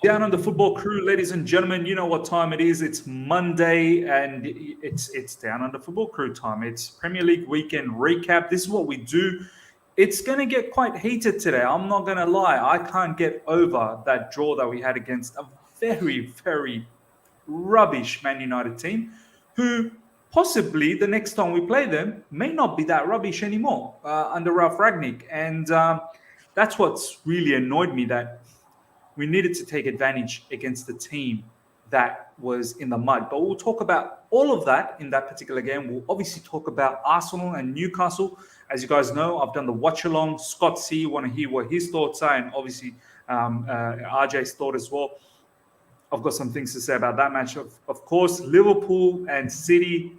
Down on the football crew, ladies and gentlemen, you know what time it is. It's Monday and it's down on the football crew time. It's Premier League weekend recap. This is what we do. It's going to get quite heated today. I'm not going to lie. I can't get over that draw that we had against a very, very rubbish Man United team who possibly the next time we play them may not be that rubbish anymore under Ralf Rangnick. And that's what's really annoyed me, that we needed to take advantage against the team that was in the mud. But we'll talk about all of that in that particular game. We'll obviously talk about Arsenal and Newcastle. As you guys know, I've done the watch along. Scott C, want to hear what his thoughts are, and obviously RJ's thought as well. I've got some things to say about that match. Of course, Liverpool and City.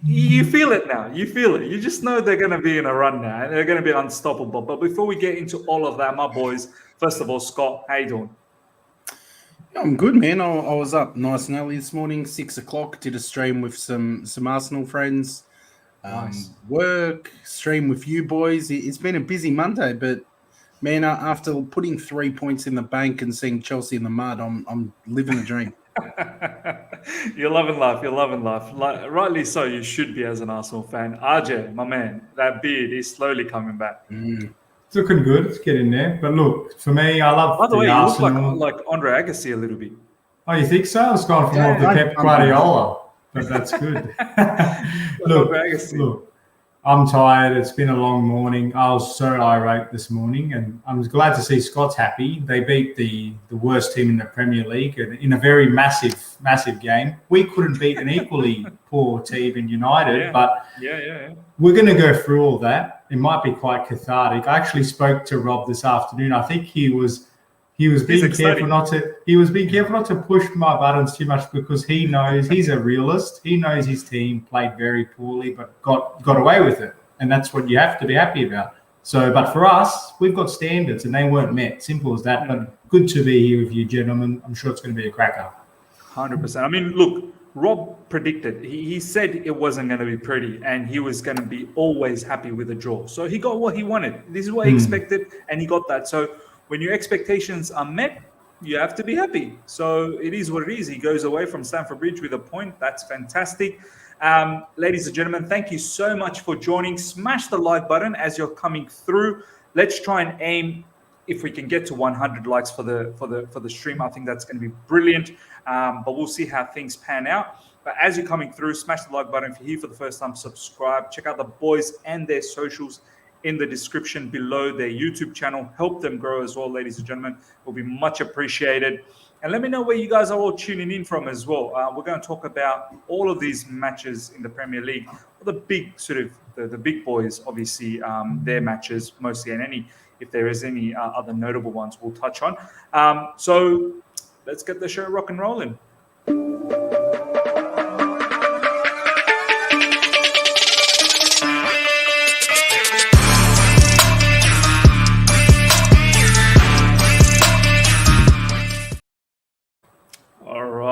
You feel it now. You feel it. You just know they're going to be in a run now. And they're going to be unstoppable. But before we get into all of that, my boys, first of all, Scott, how you doing? I'm good, man. I was up nice and early this morning, 6 o'clock. Did a stream with some Arsenal friends. Nice. Work, stream with you boys. It's been a busy Monday, but man, after putting 3 points in the bank and seeing Chelsea in the mud, I'm living the dream. You're loving life. You're loving life. Rightly so, you should be as an Arsenal fan. RJ, my man, that beard is slowly coming back. It's looking good. It's getting there. But look, for me, I love By the way, Arsenal. you look like Andre Agassi a little bit. Oh, you think so? It's gone from more the Pep Guardiola. But that's good. Look, I'm tired. It's been a long morning. I was so irate this morning, and I'm glad to see Scott's happy. They beat the worst team in the Premier League in a very massive game. We couldn't beat an equally poor team in United, but we're going to go through all that. It might be quite cathartic. I actually spoke to Rob this afternoon. I think he was being careful not to push my buttons too much, because he knows he's a realist. He knows his team played very poorly but got away with it, and that's what you have to be happy about. So, but for us, we've got standards and they weren't met. Simple as that. But good to be here with you, gentlemen. I'm sure it's going to be a cracker. 100%. I mean, look, Rob predicted. He said it wasn't going to be pretty, and he was going to be always happy with a draw. So he got what he wanted. This is what he expected, and he got that. So when your expectations are met, you have to be happy. So it is what it is. He goes away from Stamford Bridge with a point. That's fantastic. Ladies and gentlemen, thank you so much for joining. Smash the like button as you're coming through. Let's try and aim, if we can get to 100 likes for the stream. I think that's going to be brilliant. But we'll see how things pan out. But as you're coming through, smash the like button. If you're here for the first time, subscribe. Check out the boys and their socials in the description below, their YouTube channel. Help them grow as well, ladies and gentlemen. It will be much appreciated. And let me know where you guys are all tuning in from as well. We're going to talk about all of these matches in the Premier League. The big the big boys, obviously, their matches mostly, and if there is any other notable ones we'll touch on. So let's get the show rock and rolling.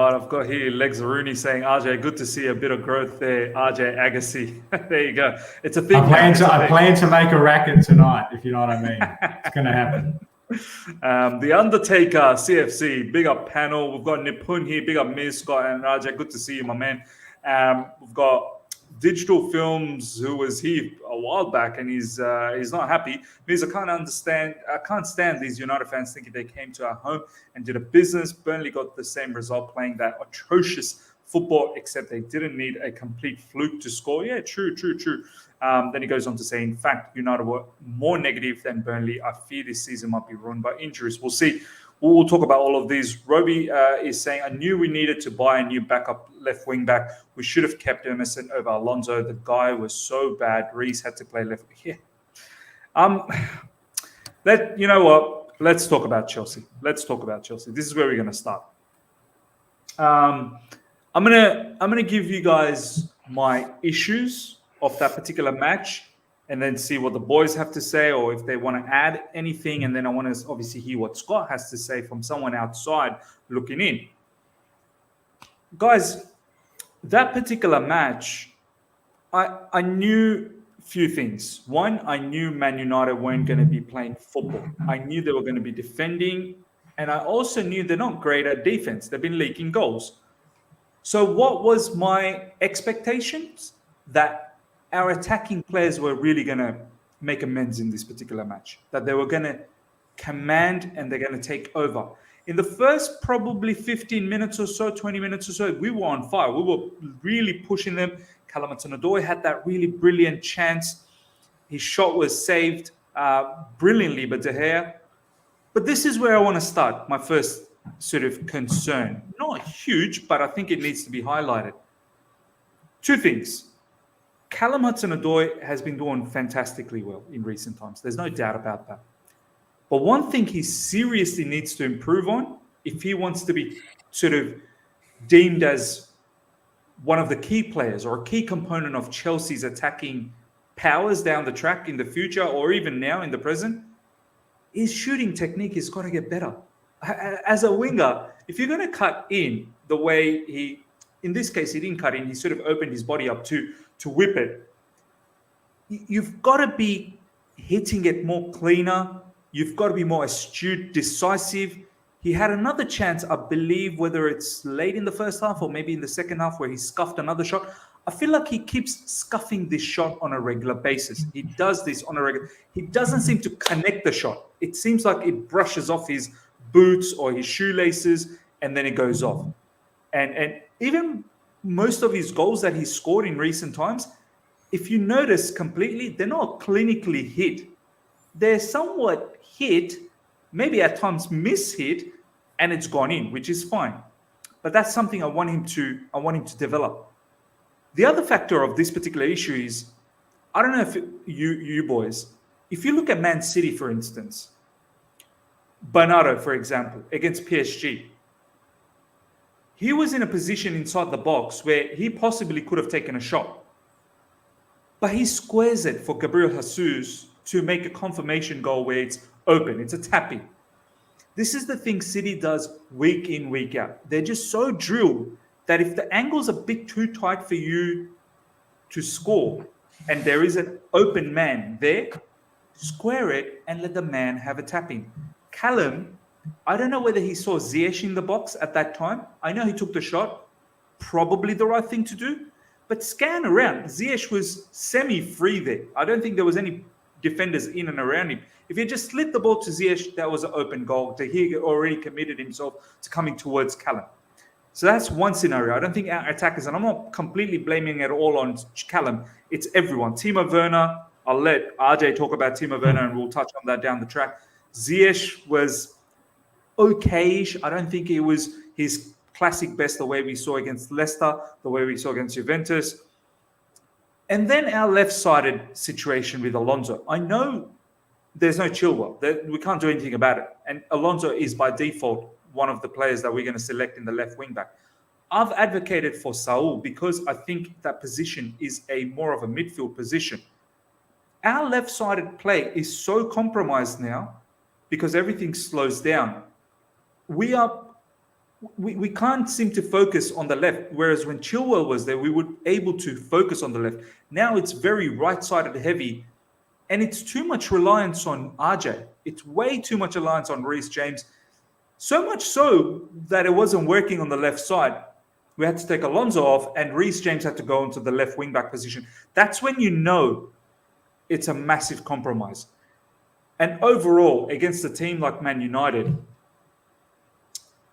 I've got here Legs Rooney saying, RJ, good to see a bit of growth there. RJ Agassi. There you go. It's a thing. I plan to make a racket tonight, if you know what I mean. It's going to happen. The Undertaker, CFC, big up panel. We've got Nipun here, big up Miz, Scott, and RJ. Good to see you, my man. We've got Digital Films, who was here a while back, and he's not happy because I can't stand these United fans thinking they came to our home and did a business. Burnley got the same result playing that atrocious football, except they didn't need a complete fluke to score. Yeah, true. Then he goes on to say, in fact, United were more negative than Burnley. I fear this season might be ruined by injuries. We'll see. We'll talk about all of these. Roby is saying, I knew we needed to buy a new backup left wing back. We should have kept Emerson over Alonso. The guy was so bad. Reece had to play left. Yeah. You know what? Let's talk about Chelsea. This is where we're going to start. I'm gonna give you guys my issues of that particular match, and then see what the boys have to say, or if they want to add anything. And then I want to obviously hear what Scott has to say from someone outside looking in. Guys, that particular match, I knew a few things. One, I knew Man United weren't going to be playing football. I knew they were going to be defending And I also knew they're not great at defense. They've been leaking goals. So what was my expectations? That our attacking players were really going to make amends in this particular match, that they were going to command and they're going to take over. In the first probably 15 minutes or so, 20 minutes or so, we were on fire. We were really pushing them. Callum Hudson-Odoi had that really brilliant chance. His shot was saved brilliantly by De Gea. But this is where I want to start, my first sort of concern. Not huge, but I think it needs to be highlighted. Two things. Callum Hudson-Odoi has been doing fantastically well in recent times. There's no doubt about that. But one thing he seriously needs to improve on, if he wants to be sort of deemed as one of the key players or a key component of Chelsea's attacking powers down the track in the future or even now in the present, his shooting technique has got to get better. As a winger, if you're going to cut in the way he, in this case, he didn't cut in, he sort of opened his body up to whip it. You've got to be hitting it more cleaner. You've got to be more astute, decisive. He had another chance, I believe, whether it's late in the first half or maybe in the second half where he scuffed another shot. I feel like he keeps scuffing this shot on a regular basis. He does this on a regular. He doesn't seem to connect the shot. It seems like it brushes off his boots or his shoelaces and then it goes off. And even most of his goals that he's scored in recent times, if you notice completely, they're not clinically hit. They're somewhat hit, maybe at times mishit, and it's gone in, which is fine. But that's something I want him to develop. The other factor of this particular issue is, I don't know if you boys, if you look at Man City, for instance, Bernardo, for example, against PSG, he was in a position inside the box where he possibly could have taken a shot. But he squares it for Gabriel Jesus to make a confirmation goal where it's open. It's a tap-in. This is the thing City does week in, week out. They're just so drilled that if the angle's a bit too tight for you to score and there is an open man there, square it and let the man have a tap-in. Callum, I don't know whether he saw Ziyech in the box at that time. I know he took the shot, probably the right thing to do, but scan around. Ziyech was semi-free there. I don't think there was any defenders in and around him. If he just slid the ball to Ziyech, that was an open goal. He already committed himself to coming towards Callum. So that's one scenario. I don't think our attackers, and I'm not completely blaming it all on Callum, it's everyone. Timo Werner, I'll let RJ talk about Timo Werner and we'll touch on that down the track. Ziyech was okayish. I don't think it was his classic best the way we saw against Leicester, the way we saw against Juventus. And then our left-sided situation with Alonso. I know there's no Chilwell. We can't do anything about it. And Alonso is by default one of the players that we're going to select in the left wing back. I've advocated for Saul because I think that position is a more of a midfield position. Our left-sided play is so compromised now because everything slows down. We can't seem to focus on the left, whereas when Chilwell was there, we were able to focus on the left. Now it's very right-sided heavy, and it's too much reliance on RJ. It's way too much reliance on Reece James. So much so that it wasn't working on the left side. We had to take Alonso off, and Reece James had to go into the left wing-back position. That's when you know it's a massive compromise. And overall, against a team like Man United,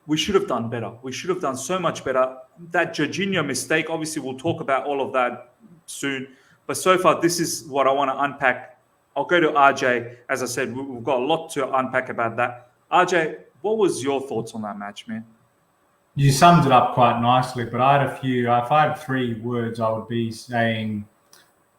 we should have done better. We should have done so much better. That Jorginho mistake, obviously we'll talk about all of that soon. But so far, this is what I want to unpack. I'll go to RJ. As I said, we've got a lot to unpack about that. RJ, what was your thoughts on that match, man? You summed it up quite nicely, but I had a few. If I had 3 words, I would be saying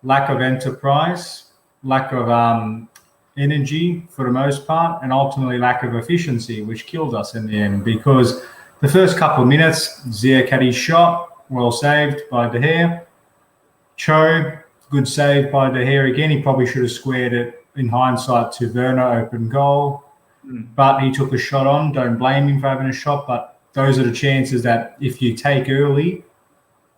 lack of enterprise, lack of energy for the most part, and ultimately lack of efficiency, which killed us in the end. Because the first couple of minutes, Ziyech had his shot, well saved by De Gea. Cho, good save by De Gea again. He probably should have squared it in hindsight to Werner, open goal. But he took a shot on. Don't blame him for having a shot, but those are the chances that if you take early,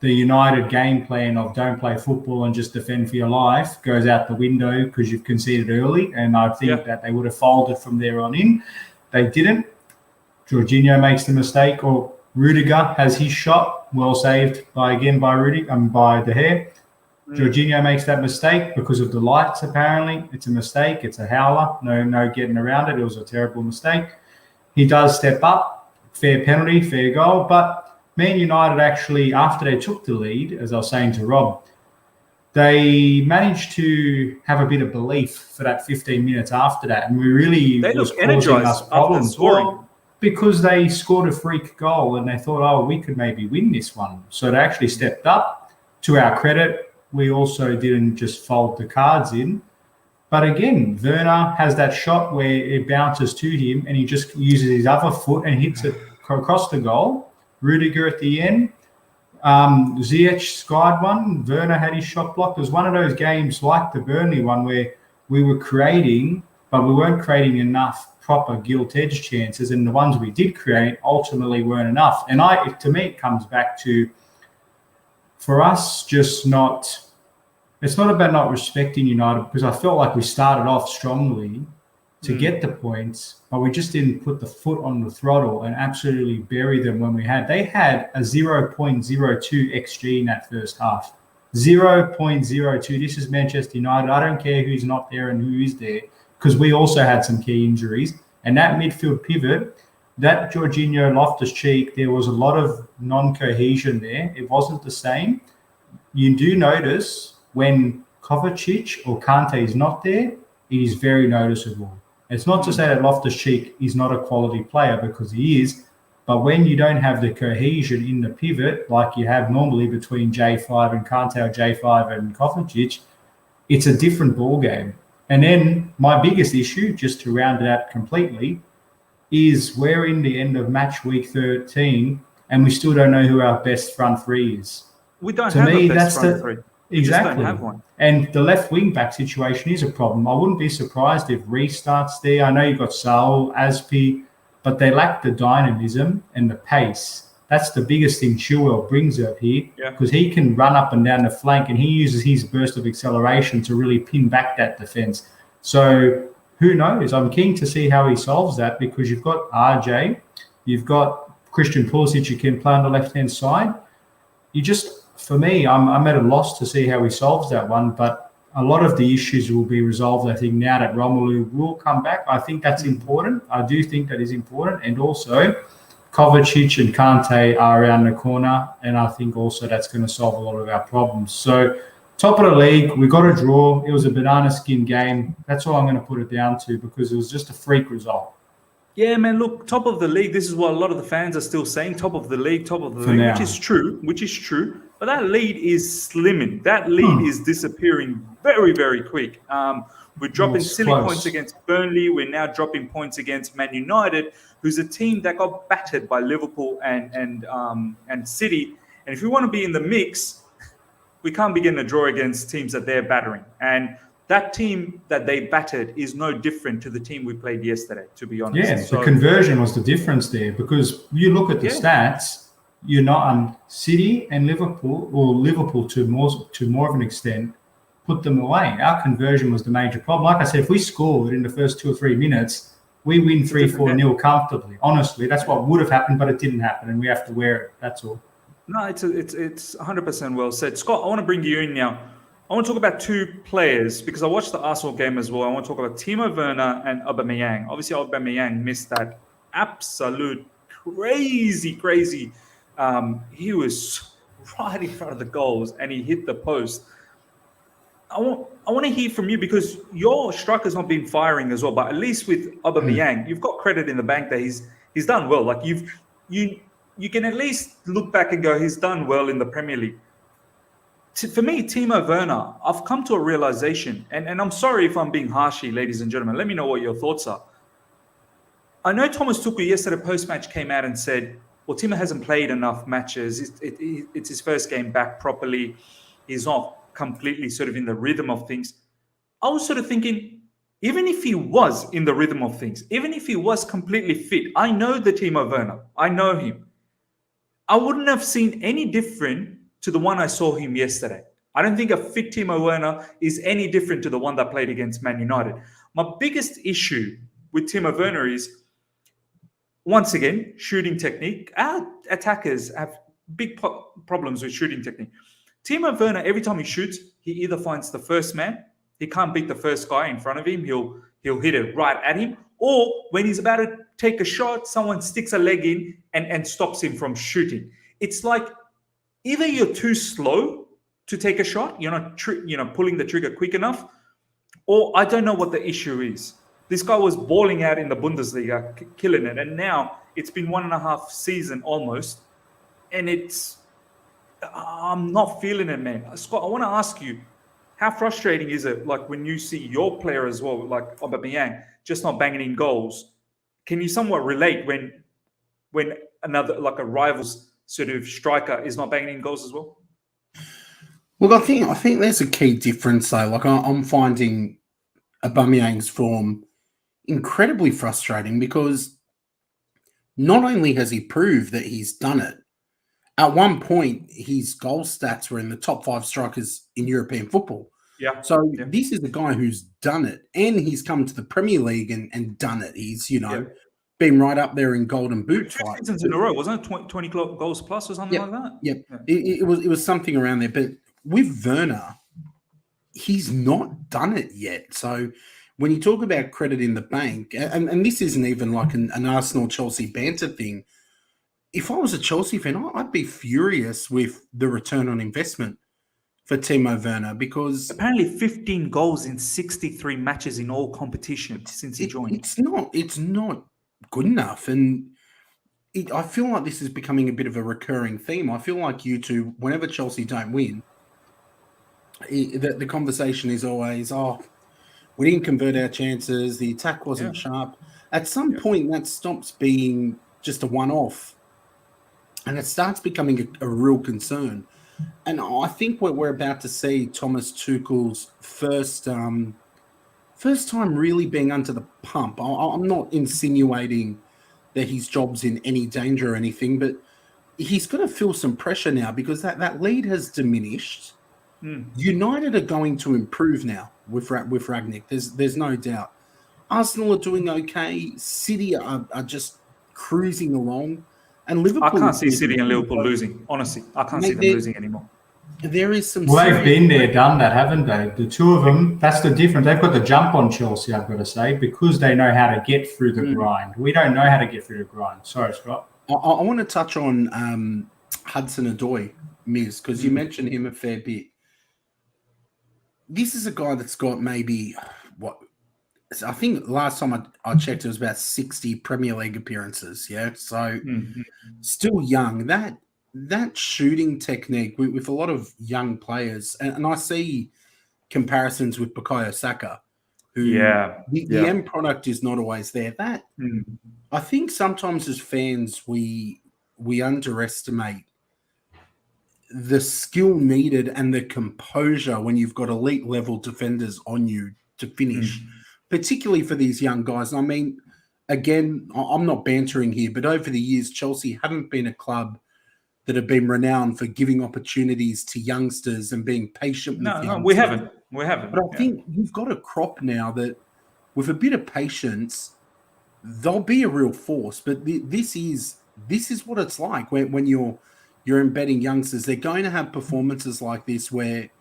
the United game plan of don't play football and just defend for your life goes out the window because you've conceded early. And I think that they would have folded from there on in. They didn't. Jorginho makes the mistake, or Rudiger has his shot well saved by De Gea. Jorginho makes that mistake because of the lights. Apparently, it's a mistake. It's a howler. No getting around it. It was a terrible mistake. He does step up. Fair penalty, fair goal. But Man United actually, after they took the lead, as I was saying to Rob, they managed to have a bit of belief for that 15 minutes after that, and They was looked energized causing us problems. after scoring. Well, because they scored a freak goal and they thought, oh, we could maybe win this one. So they actually stepped up. To our credit, we also didn't just fold the cards in. But again, Werner has that shot where it bounces to him and he just uses his other foot and hits it across the goal. Rudiger at the end. Ziyech skied one. Werner had his shot blocked. It was one of those games like the Burnley one where we were creating, but we weren't creating enough proper gilt-edged chances, and the ones we did create ultimately weren't enough. And to me, it comes back to, for us, just not. It's not about not respecting United, because I felt like we started off strongly to get the points, but we just didn't put the foot on the throttle and absolutely bury them when we had. They had a 0.02 XG in that first half. 0.02. This is Manchester United. I don't care who's not there and who is there, because we also had some key injuries. And that midfield pivot, that Jorginho Loftus-Cheek, there was a lot of non-cohesion there. It wasn't the same. You do notice when Kovacic or Kante is not there, it is very noticeable. It's not to say that Loftus-Cheek is not a quality player, because he is, but when you don't have the cohesion in the pivot like you have normally between J5 and Kante or J5 and Kovacic, it's a different ball game. And then my biggest issue, just to round it out completely, is we're in the end of match week 13 and we still don't know who our best front three is. We don't have a best front three. We Exactly. just don't have one. And the left wing back situation is a problem. I wouldn't be surprised if restarts there. I know you've got Saul, Aspi, but they lack the dynamism and the pace. That's the biggest thing Chilwell brings up here, because he can run up and down the flank and he uses his burst of acceleration to really pin back that defense. So who knows? I'm keen to see how he solves that, because you've got RJ, you've got Christian Pulisic, you can play on the left-hand side. For me, I'm at a loss to see how he solves that one, but a lot of the issues will be resolved, I think, now that Romelu will come back. I think that's important. I do think that is important. And also, Kovacic and Kante are around the corner, and I think also that's going to solve a lot of our problems. So, top of the league, we got a draw. It was a banana skin game. That's all I'm going to put it down to, because it was just a freak result. Yeah, man, look, top of the league. This is what a lot of the fans are still saying, top of the league, now. which is true. But that lead is slimming. That lead is disappearing very, very quick. We're dropping silly points against Burnley. We're now dropping points against Man United, who's a team that got battered by Liverpool and City. And if we want to be in the mix, we can't be getting a draw against teams that they're battering. And that team that they battered is no different to the team we played yesterday, to be honest. Yeah, the conversion was the difference there, because you look at the stats, you're not on City and Liverpool, or Liverpool to more of an extent, put them away. Our conversion was the major problem. Like I said, if we scored in the first 2 or 3 minutes, we win 3-4-0 comfortably. Honestly, that's what would have happened, but it didn't happen, and we have to wear it. That's all. No, it's 100% well said. Scott, I want to bring you in now. I want to talk about 2 players, because I watched the Arsenal game as well. I want to talk about Timo Werner and Aubameyang. Obviously, Aubameyang missed that absolute crazy. He was right in front of the goals and he hit the post. I want to hear from you, because your striker's not been firing as well. But at least with Aubameyang, you've got credit in the bank that he's done well. Like you can at least look back and go, he's done well in the Premier League. For me, Timo Werner, I've come to a realization, and I'm sorry if I'm being harshy, ladies and gentlemen. Let me know what your thoughts are. I know Thomas Tuchel yesterday post-match came out and said, well, Timo hasn't played enough matches. It's his first game back properly. He's not completely sort of in the rhythm of things. I was sort of thinking, even if he was in the rhythm of things, even if he was completely fit, I know the Timo Werner. I know him. I wouldn't have seen any different to the one I saw him yesterday. I don't think a fit Timo Werner is any different to the one that played against Man United. My biggest issue with Timo Werner is once again, shooting technique. Our attackers have big problems with shooting technique. Timo Werner, every time he shoots, he either finds the first man, he can't beat the first guy in front of him, he'll hit it right at him, or when he's about to take a shot, someone sticks a leg in and stops him from shooting. It's like either you're too slow to take a shot, you're not pulling the trigger quick enough, or I don't know what the issue is. This guy was balling out in the Bundesliga, killing it, and now it's been 1.5 season almost, and I'm not feeling it, man. Scott, I want to ask you, how frustrating is it, like when you see your player as well, like Aubameyang, just not banging in goals? Can you somewhat relate when another, like a rival's sort of striker is not banging in goals as well? Look, I think there's a key difference though. Like I'm finding Aubameyang's form incredibly frustrating because not only has he proved that he's done it, at one point his goal stats were in the top 5 strikers in European football. Yeah. So this is a guy who's done it, and he's come to the Premier League and done it. He's, been right up there in Golden Boot 2 fight. seasons in a row, wasn't it? 20 goals plus or something like that? Yeah. It was something around there. But with Werner, he's not done it yet. So when you talk about credit in the bank, and this isn't even like an Arsenal-Chelsea banter thing, if I was a Chelsea fan, I'd be furious with the return on investment for Timo Werner because apparently 15 goals in 63 matches in all competitions since he joined. It's not good enough, and I feel like this is becoming a bit of a recurring theme. I feel like you two, whenever Chelsea don't win, the conversation is always, we didn't convert our chances, the attack wasn't sharp. At some point, that stops being just a one-off, and it starts becoming a real concern. And I think what we're about to see Thomas Tuchel's first time really being under the pump. I'm not insinuating that his job's in any danger or anything, but he's going to feel some pressure now because that lead has diminished. United are going to improve now with Rangnick. There's no doubt. Arsenal are doing okay. City are just cruising along. And Liverpool, I can't see City and Liverpool losing. Honestly, I can't see them losing anymore. There is some. Well, they've been there, done that, haven't they? The two of them. That's the difference. They've got the jump on Chelsea, I've got to say, because they know how to get through the grind. We don't know how to get through the grind. Sorry, Scott. I want to touch on Hudson-Odoi, Miz, because you mentioned him a fair bit. This is a guy that's got maybe I think last time I checked, it was about 60 Premier League appearances. Yeah, so still young. That shooting technique with a lot of young players, and I see comparisons with Bukayo Saka, who the end product is not always there. I think sometimes as fans we underestimate the skill needed and the composure when you've got elite level defenders on you to finish. Particularly for these young guys. I mean, again, I'm not bantering here, but over the years, Chelsea haven't been a club that have been renowned for giving opportunities to youngsters and being patient with youngsters. No, we haven't. But I think you've got a crop now that, with a bit of patience, they'll be a real force. But this is what it's like when you're embedding youngsters. They're going to have performances like this where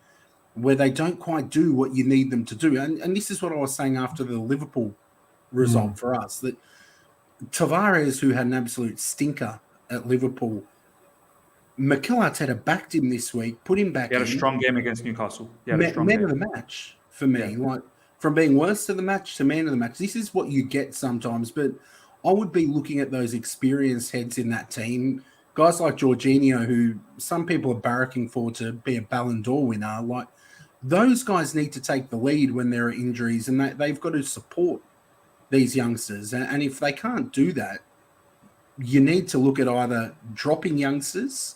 they don't quite do what you need them to do. And this is what I was saying after the Liverpool result for us, that Tavares, who had an absolute stinker at Liverpool, Mikel Arteta backed him this week, put him back in. He had a strong game against Newcastle. Man of the match for me. Like, from being worst of the match to man of the match. This is what you get sometimes, but I would be looking at those experienced heads in that team, guys like Jorginho, who some people are barracking for to be a Ballon d'Or winner. Like, those guys need to take the lead when there are injuries, and they've got to support these youngsters. And if they can't do that, you need to look at either dropping youngsters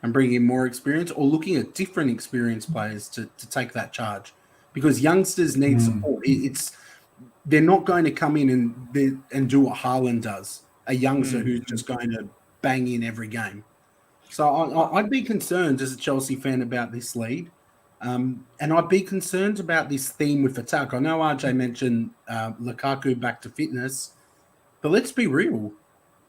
and bringing in more experience, or looking at different experienced players to take that charge, because youngsters need support. They're not going to come in and do what Haaland does, a youngster who's just going to bang in every game. So I'd be concerned as a Chelsea fan about this lead. And I'd be concerned about this theme with attack. I know RJ mentioned Lukaku back to fitness, but let's be real.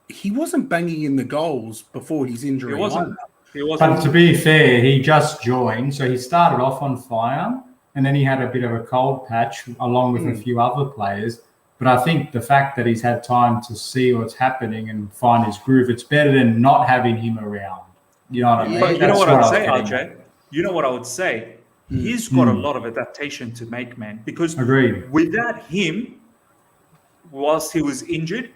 he wasn't banging in the goals before his injury. He wasn't. either. He wasn't. But to be fair, he just joined, so he started off on fire, and then he had a bit of a cold patch along with a few other players. But I think the fact that he's had time to see what's happening and find his groove, it's better than not having him around. You know what I mean? But you know That's what I'd I was say, getting RJ? at. You know what I would say? He's got a lot of adaptation to make, man. Because Agreed. without him, whilst he was injured,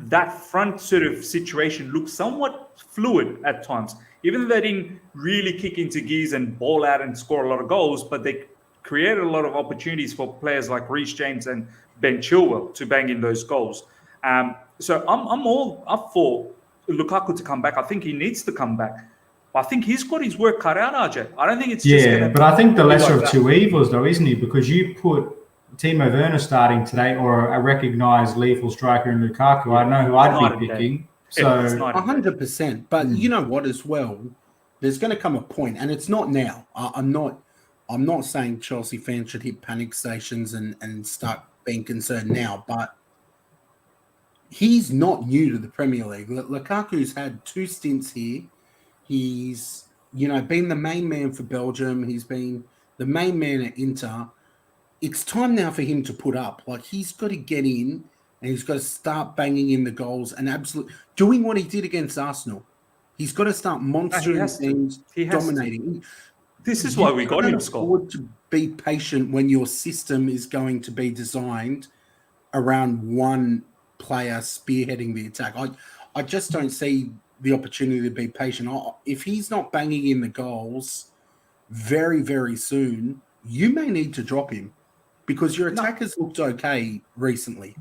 that front sort of situation looked somewhat fluid at times. Even though they didn't really kick into gears and ball out and score a lot of goals, but they created a lot of opportunities for players like Reece James and Ben Chilwell to bang in those goals. So I'm all up for Lukaku to come back. I think he needs to come back. But I think he's got his work cut out, RJ. I don't think it's just going to... but I think the be lesser like of that. two evils, though, isn't he? Because you put Timo Werner starting today or a recognised lethal striker in Lukaku, I know who Night I'd and be day. picking. Yeah, it's So, night and day. 100%. But you know what as well? There's going to come a point, and it's not now. I'm not saying Chelsea fans should hit panic stations and start being concerned now, but he's not new to the Premier League. Lukaku's had 2 stints here. He's, been the main man for Belgium. He's been the main man at Inter. It's time now for him to put up. Like, he's got to get in and he's got to start banging in the goals and doing what he did against Arsenal. He's got to start monstering teams, dominating. This is why we got him, Scott. Afford to be patient when your system is going to be designed around one player spearheading the attack. I just don't see the opportunity to be patient. If he's not banging in the goals very, very soon, you may need to drop him because your attack has looked okay recently.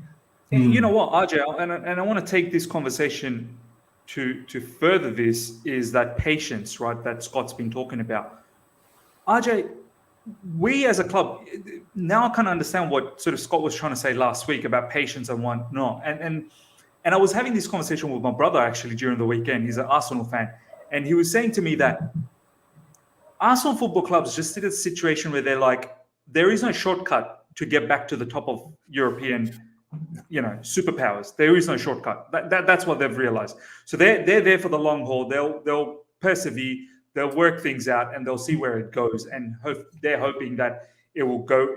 You know what, RJ, and I want to take this conversation to further this, is that patience, right, that Scott's been talking about. RJ, we as a club, now I can understand what sort of Scott was trying to say last week about patience and whatnot. And I was having this conversation with my brother actually during the weekend. He's an Arsenal fan. And he was saying to me that Arsenal Football Club's just in a situation where they're like, there is no shortcut to get back to the top of European, superpowers. There is no shortcut. That's what they've realized. So they're there for the long haul. They'll persevere. They'll work things out and they'll see where it goes. And they're hoping that it will go,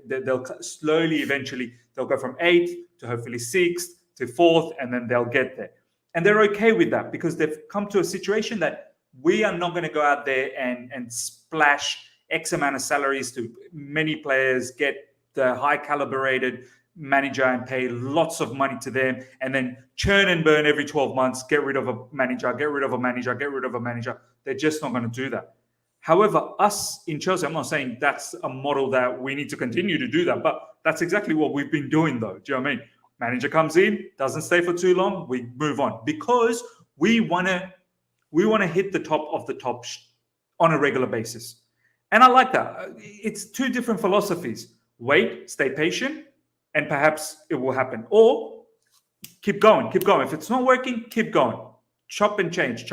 they'll slowly, eventually, they'll go from 8th to hopefully 6th to 4th, and then they'll get there. And they're okay with that because they've come to a situation that we are not going to go out there and splash X amount of salaries to many players, get the high calibrated manager and pay lots of money to them, and then churn and burn every 12 months, get rid of a manager, get rid of a manager, get rid of a manager. They're just not going to do that. However, us in Chelsea, I'm not saying that's a model that we need to continue to do that, but that's exactly what we've been doing though. Do you know what I mean? Manager comes in, doesn't stay for too long, we move on because we want to hit the top of the top on a regular basis. And I like that. It's 2 different philosophies. Wait, stay patient, and perhaps it will happen. Or keep going. If it's not working, keep going. Chop and change.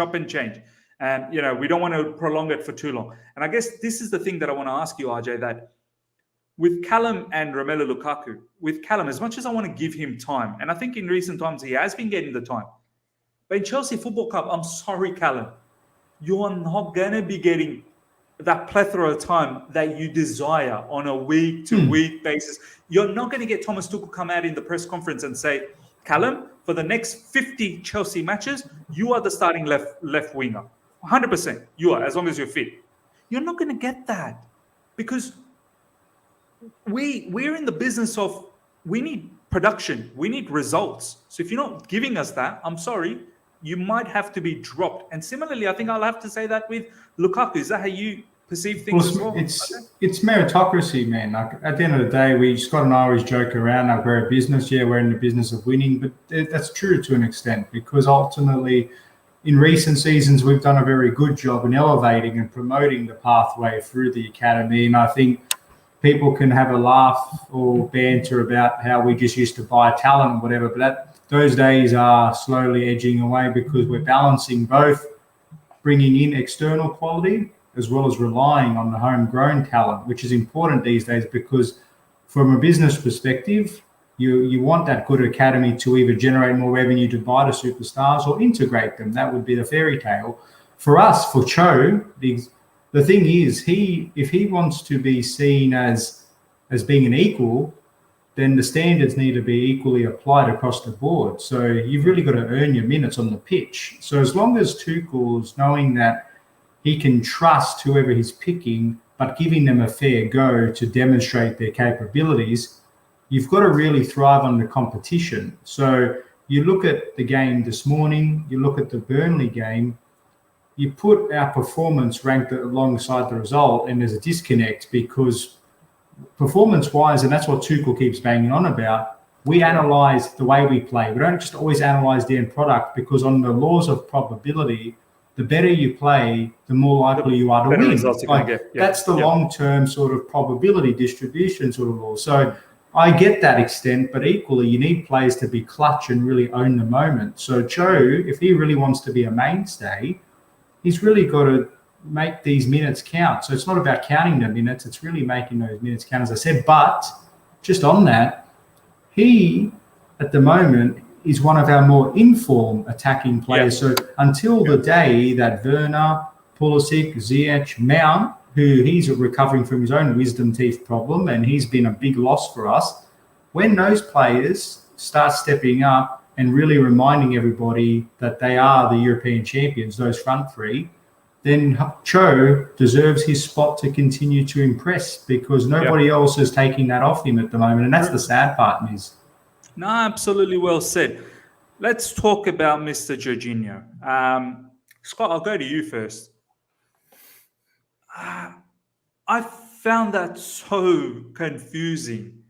And, we don't want to prolong it for too long. And I guess this is the thing that I want to ask you, RJ, that with Callum and Romelu Lukaku, with Callum, as much as I want to give him time, and I think in recent times he has been getting the time, but in Chelsea Football Club, I'm sorry, Callum, you are not going to be getting that plethora of time that you desire on a week-to-week basis. You're not going to get Thomas Tuchel come out in the press conference and say, Callum, for the next 50 Chelsea matches, you are the starting left winger. 100% you are, as long as you're fit. You're not going to get that because we're in the business of, we need production, we need results. So if you're not giving us that, I'm sorry, you might have to be dropped. And similarly, I think I'll have to say that with Lukaku. Is that how you perceive things as well? It's meritocracy, man. Like at the end of the day, Scott and I always joke around. Like we're a business, we're in the business of winning, but that's true to an extent because ultimately, in recent seasons, we've done a very good job in elevating and promoting the pathway through the academy. And I think people can have a laugh or banter about how we just used to buy talent or whatever, but those days are slowly edging away because we're balancing both bringing in external quality as well as relying on the homegrown talent, which is important these days because from a business perspective, You want that good academy to either generate more revenue to buy the superstars or integrate them. That would be the fairy tale. For us, for Cho, the thing is, if he wants to be seen as being an equal, then the standards need to be equally applied across the board. So you've really got to earn your minutes on the pitch. So as long as Tuchel's knowing that he can trust whoever he's picking, but giving them a fair go to demonstrate their capabilities, you've got to really thrive on the competition. So you look at the game this morning, you look at the Burnley game, you put our performance ranked alongside the result, and there's a disconnect because performance-wise, and that's what Tuchel keeps banging on about, we analyse the way we play. We don't just always analyse the end product, because on the laws of probability, the better you play, the more likely you are to win. That's the long-term sort of probability distribution sort of law. So I get that extent, but equally you need players to be clutch and really own the moment. So Joe, if he really wants to be a mainstay, he's really got to make these minutes count. So it's not about counting the minutes, it's really making those minutes count, as I said. But just on that, he, at the moment, is one of our more informed attacking players. So until the day that Werner, Pulisic, Ziyech, Mount, who he's recovering from his own wisdom teeth problem, and he's been a big loss for us, when those players start stepping up and really reminding everybody that they are the European champions, those front three, then Cho deserves his spot to continue to impress, because nobody else is taking that off him at the moment. And that's the sad part, Miz. No, absolutely well said. Let's talk about Mr. Jorginho. Scott, I'll go to you first. I found that so confusing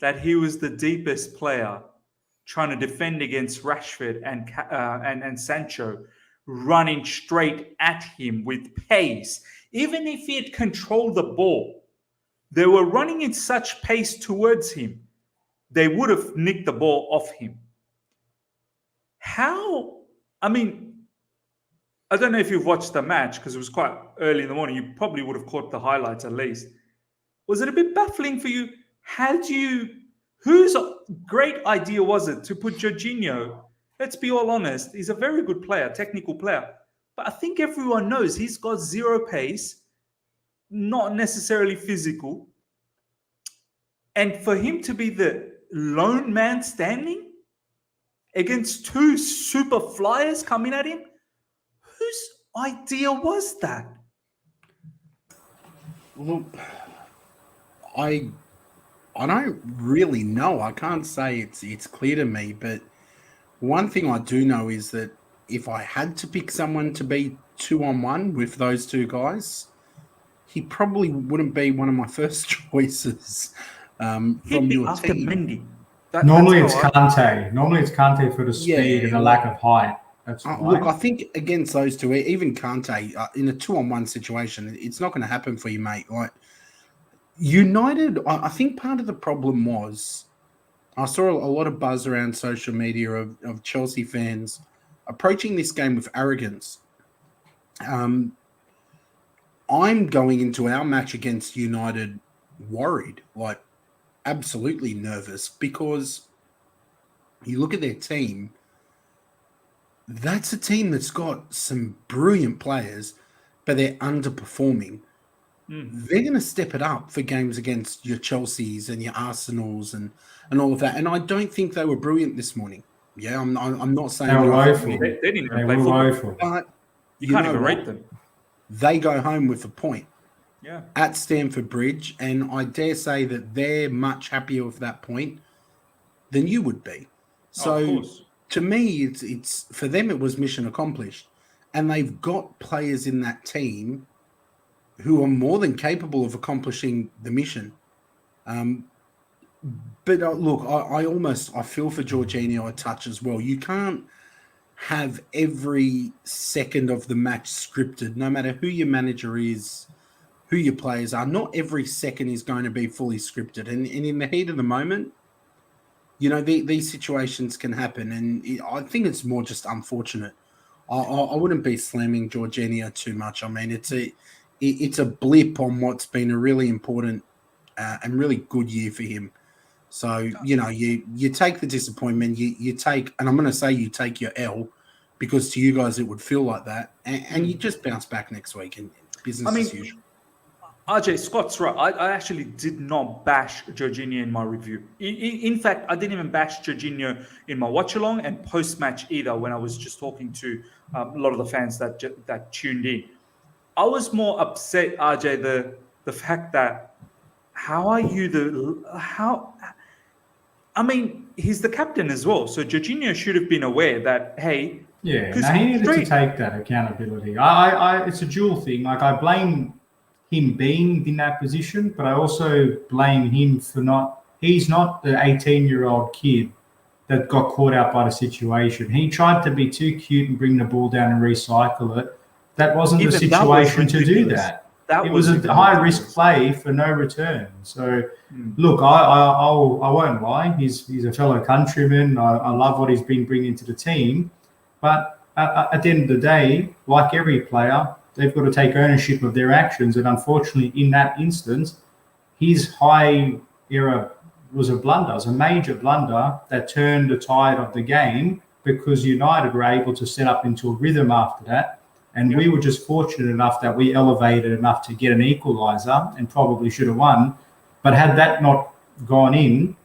that he was the deepest player trying to defend against Rashford and Sancho, running straight at him with pace. Even if he had controlled the ball, they were running in such pace towards him, they would have nicked the ball off him. How? I mean, I don't know if you've watched the match because it was quite early in the morning. You probably would have caught the highlights at least. Was it a bit baffling for you? Whose great idea was it to put Jorginho? Let's be all honest. He's a very good player, technical player. But I think everyone knows he's got zero pace, not necessarily physical. And for him to be the lone man standing against two super flyers coming at him, whose idea was that? Look, I don't really know. I can't say it's clear to me, but one thing I do know is that if I had to pick someone to be 2-on-1 with those two guys, he probably wouldn't be one of my first choices from your after team. Mendy. Normally it's Kante. Normally it's Kante for the speed and the lack of height. That's look, I think against those two, even Kante, in a 2-on-1 situation, it's not going to happen for you, mate. Like United, I think part of the problem was, I saw a lot of buzz around social media of Chelsea fans approaching this game with arrogance. I'm going into our match against United worried, like absolutely nervous, because you look at their team, that's a team that's got some brilliant players, but they're underperforming. They're going to step it up for games against your Chelseas and your Arsenals and all of that. And I don't think they were brilliant this morning. Yeah, I'm not saying they were woeful. They didn't even play football. But you can't even rate them. They go home with a point. Yeah. At Stamford Bridge, and I dare say that they're much happier with that point than you would be. So to me, it's for them it was mission accomplished, and they've got players in that team who are more than capable of accomplishing the mission. But look, I feel for Jorginho a touch as well. You can't have every second of the match scripted, no matter who your manager is, who your players are. Not every second is going to be fully scripted. And in the heat of the moment, you know, these situations can happen. And I think it's more just unfortunate. I wouldn't be slamming Jorginho too much. I mean, it's a blip on what's been a really important and really good year for him. So, you take the disappointment, you take, and I'm going to say you take your L, because to you guys it would feel like that, and you just bounce back next week and business as usual. RJ, Scott's right. I actually did not bash Jorginho in my review. In fact, I didn't even bash Jorginho in my watch-along and post-match either when I was just talking to a lot of the fans that tuned in. I was more upset, RJ, the fact that he's the captain as well. So Jorginho should have been aware that, hey... Yeah, he needed to take that accountability. It's a dual thing. Like, I blame him being in that position, but I also blame him for he's not the 18-year-old kid that got caught out by the situation. He tried to be too cute and bring the ball down and recycle it. That wasn't the situation to do that. It was a high-risk play for no return. So, look, I won't lie. He's a fellow countryman. I love what he's been bringing to the team. But at the end of the day, like every player, they've got to take ownership of their actions. And unfortunately, in that instance, his high error was a blunder. It was a major blunder that turned the tide of the game, because United were able to set up into a rhythm after that. And we were just fortunate enough that we elevated enough to get an equaliser and probably should have won. But had that not gone in,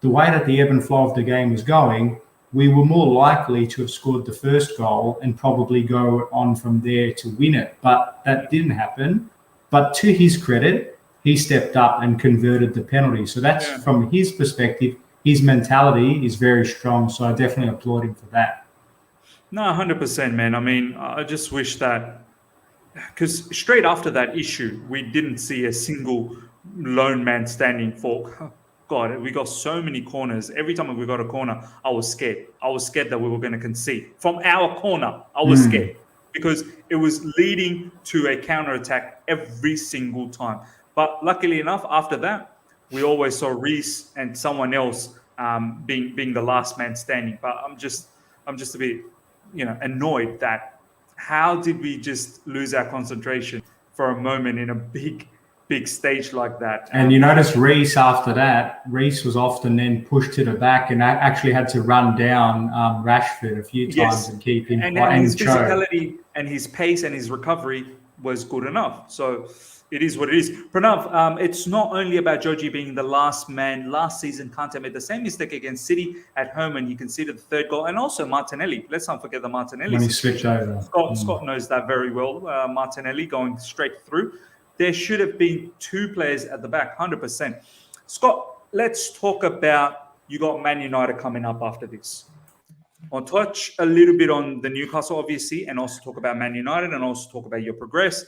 the way that the ebb and flow of the game was going, we were more likely to have scored the first goal and probably go on from there to win it. But that didn't happen. But to his credit, he stepped up and converted the penalty. So that's, from his perspective, his mentality is very strong. So I definitely applaud him for that. No, 100%, man. I mean, I just wish that, because straight after that issue, we didn't see a single lone man standing for... God, we got so many corners. Every time we got a corner, I was scared. I was scared that we were going to concede. From our corner, I was scared, because it was leading to a counter-attack every single time. But luckily enough, after that, we always saw Reece and someone else being the last man standing. But I'm just a bit, annoyed that how did we just lose our concentration for a moment in a big stage like that. And you notice Reece after that, Reece was often then pushed to the back and actually had to run down Rashford a few times and keep him. And his physicality and his pace and his recovery was good enough. So it is what it is. Pranav, it's not only about Joji being the last man. Last season, Kante made the same mistake against City at home when he conceded the third goal. And also Martinelli. Let's not forget the Martinelli. When he switched over. Scott knows that very well. Martinelli going straight through. There should have been two players at the back, 100%. Scott, let's talk about, you got Man United coming up after this. I'll touch a little bit on the Newcastle, obviously, and also talk about Man United and also talk about your progress.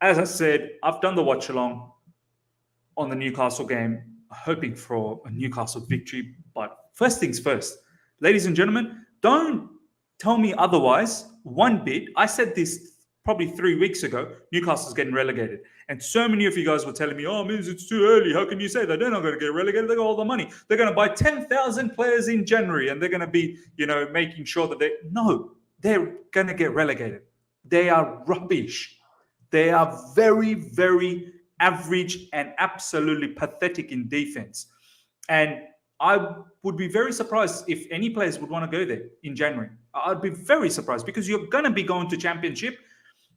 As I said, I've done the watch-along on the Newcastle game, hoping for a Newcastle victory. But first things first, ladies and gentlemen, don't tell me otherwise one bit. I said this probably 3 weeks ago, Newcastle's getting relegated. And so many of you guys were telling me, oh, means it's too early. How can you say that? They're not going to get relegated. They got all the money. They're going to buy 10,000 players in January, and they're going to be, making sure that they're going to get relegated. They are rubbish. They are very, very average and absolutely pathetic in defense. And I would be very surprised if any players would want to go there in January. I'd be very surprised, because you're going to be going to championship.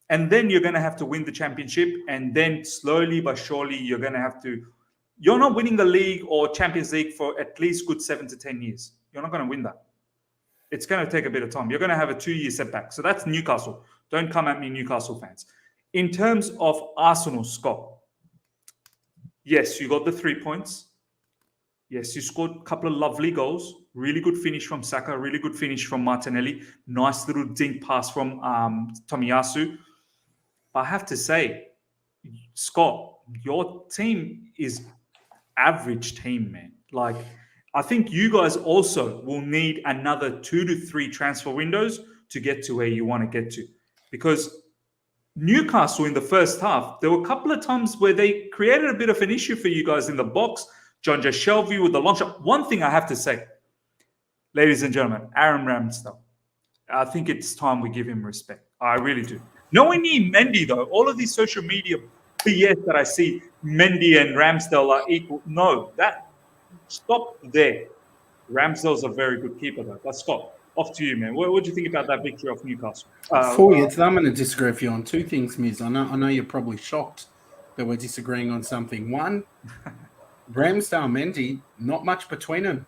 And then you're going to have to win the championship. And then slowly but surely, you're not winning the league or Champions League for at least good 7 to 10 years. You're not going to win that. It's going to take a bit of time. You're going to have a 2-year setback. So that's Newcastle. Don't come at me, Newcastle fans. In terms of Arsenal, Scott, yes, you got the 3 points. Yes, you scored a couple of lovely goals. Really good finish from Saka. Really good finish from Martinelli. Nice little dink pass from Tomiyasu. But I have to say, Scott, your team is average team, man. Like, I think you guys also will need another 2 to 3 transfer windows to get to where you want to get to. Because Newcastle in the first half, there were a couple of times where they created a bit of an issue for you guys in the box. John Shelby with the long shot. One thing I have to say, ladies and gentlemen, Aaron Ramsdale, I think it's time we give him respect. I really do. Knowing Mendy, though, all of these social media BS that I see, Mendy and Ramsdale are equal. No, Stop there. Ramsdale's a very good keeper, though. But Scott, off to you, man. What do you think about that victory of Newcastle? Before you get to that, I'm going to disagree with you on two things, Miz. I know you're probably shocked that we're disagreeing on something. One, Ramsdale and Mendy, not much between them.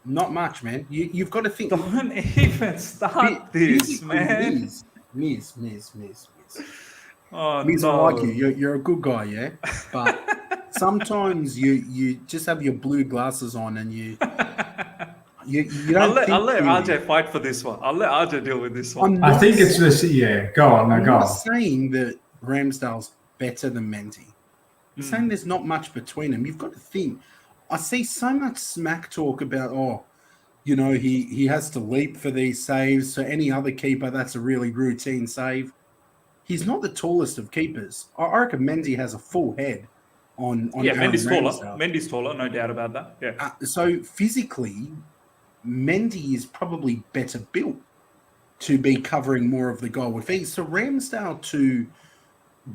Not much, man. You've got to think. Don't even start this, man. Miz. Oh, Miz, no. I like you. You're a good guy, yeah? But sometimes you just have your blue glasses on and you don't I'll let think RJ fight for this one. I'll let RJ deal with this one. I think it's this. Yeah, go on. I'm Go not on. saying that Ramsdale's better than Mendy. I'm saying there's not much between them. You've got to think. I see so much smack talk about, he has to leap for these saves. So any other keeper, that's a really routine save. He's not the tallest of keepers. I reckon Mendy has a full head on Mendy's Aaron taller. Ramsdale. Mendy's taller, no doubt about that. Yeah. So physically, Mendy is probably better built to be covering more of the goal with ease. So Ramsdale, to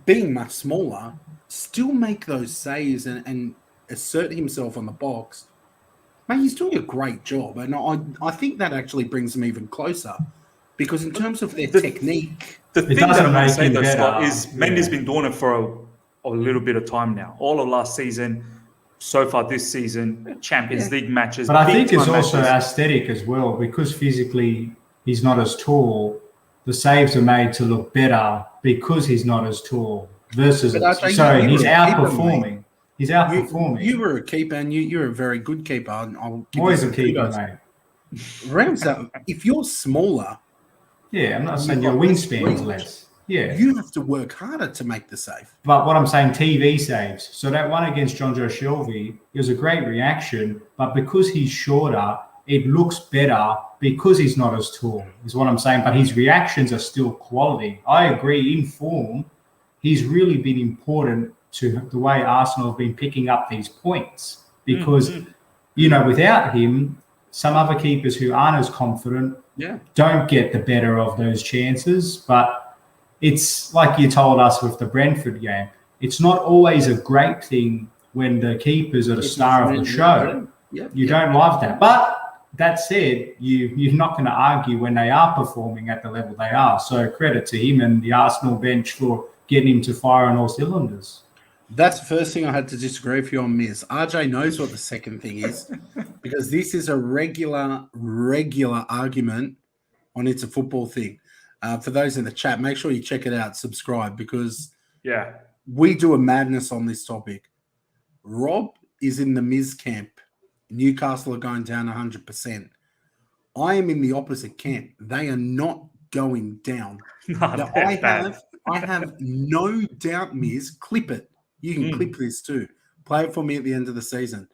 being much smaller, still make those saves and assert himself on the box. Mate, he's doing a great job. And I think that actually brings them even closer. Because in terms of their technique... The thing that I'm going to say, though, better. Scott, is Mendy's been doing it for a little bit of time now. All of last season, so far this season, Champions League matches. But I think it's also matches. aesthetic as well, because physically he's not as tall. The saves are made to look better because he's not as tall. Versus, he's outperforming. He's outperforming. You were a keeper, and you're a very good keeper. I'll give Always you a keeper, kudos. mate. Ramsdale, if you're smaller, Yeah, I'm not saying your wingspan is less. Yeah. you have to work harder to make the save. But what I'm saying, TV saves. So that one against John Joe Shelby, it was a great reaction. But because he's shorter, it looks better because he's not as tall, is what I'm saying. But his reactions are still quality. I agree, in form, he's really been important to the way Arsenal have been picking up these points. Because, without him, some other keepers who aren't as confident don't get the better of those chances. But it's like you told us with the Brentford game. It's not always a great thing when the keepers are the star of the show. You don't love that. But that said, you're not going to argue when they are performing at the level they are. So credit to him and the Arsenal bench for getting him to fire on all cylinders. That's the first thing I had to disagree with you on, Miz. RJ knows what the second thing is, because this is a regular argument on It's a Football Thing. For those in the chat, make sure you check it out, subscribe, because we do a madness on this topic. Rob is in the Miz camp. Newcastle are going down 100%. I am in the opposite camp. They are not going down. Now, I have no doubt, Miz, clip it. You can clip this too. Play it for me at the end of the season.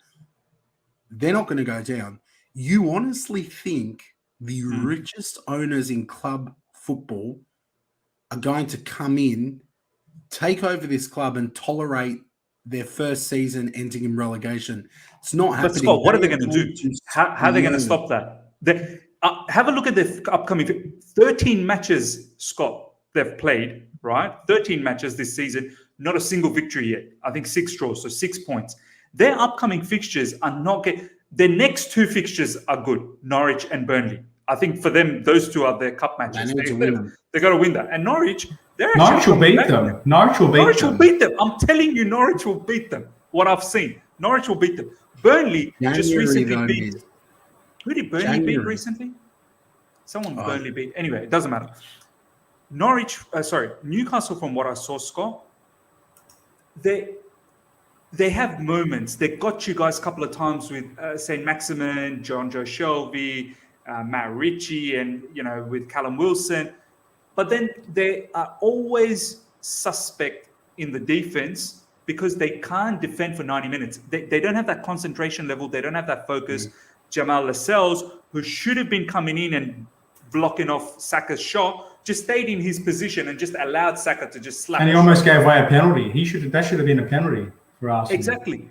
They're not going to go down. You honestly think the richest owners in club football are going to come in, take over this club and tolerate their first season ending in relegation? It's not happening. But Scott, what are they going to do? How are they going to stop that? Have a look at the upcoming 13 matches, Scott, they've played, right? 13 matches this season. Not a single victory yet. I think 6 draws, so 6 points. Their upcoming fixtures are not good. Their next 2 fixtures are good, Norwich and Burnley. I think for them, those 2 are their cup matches. They got to win that. And Norwich, Norwich will beat them. Norwich will beat them. I'm telling you, Norwich will beat them. What I've seen, Norwich will beat them. Burnley just recently beat. Who did Burnley beat recently? Someone Burnley beat. Anyway, it doesn't matter. Newcastle, from what I saw, Scott, they have moments. They got you guys a couple of times with St. Maximin, John Joe Shelby, Matt Ritchie, and with Callum Wilson. But then they are always suspect in the defense because they can't defend for 90 minutes. They don't have that concentration level. They don't have that focus. Jamal Lascelles, who should have been coming in and blocking off Saka's shot, just stayed in his position and just allowed Saka to just slap. And he almost gave away a penalty. That should have been a penalty for us. Exactly.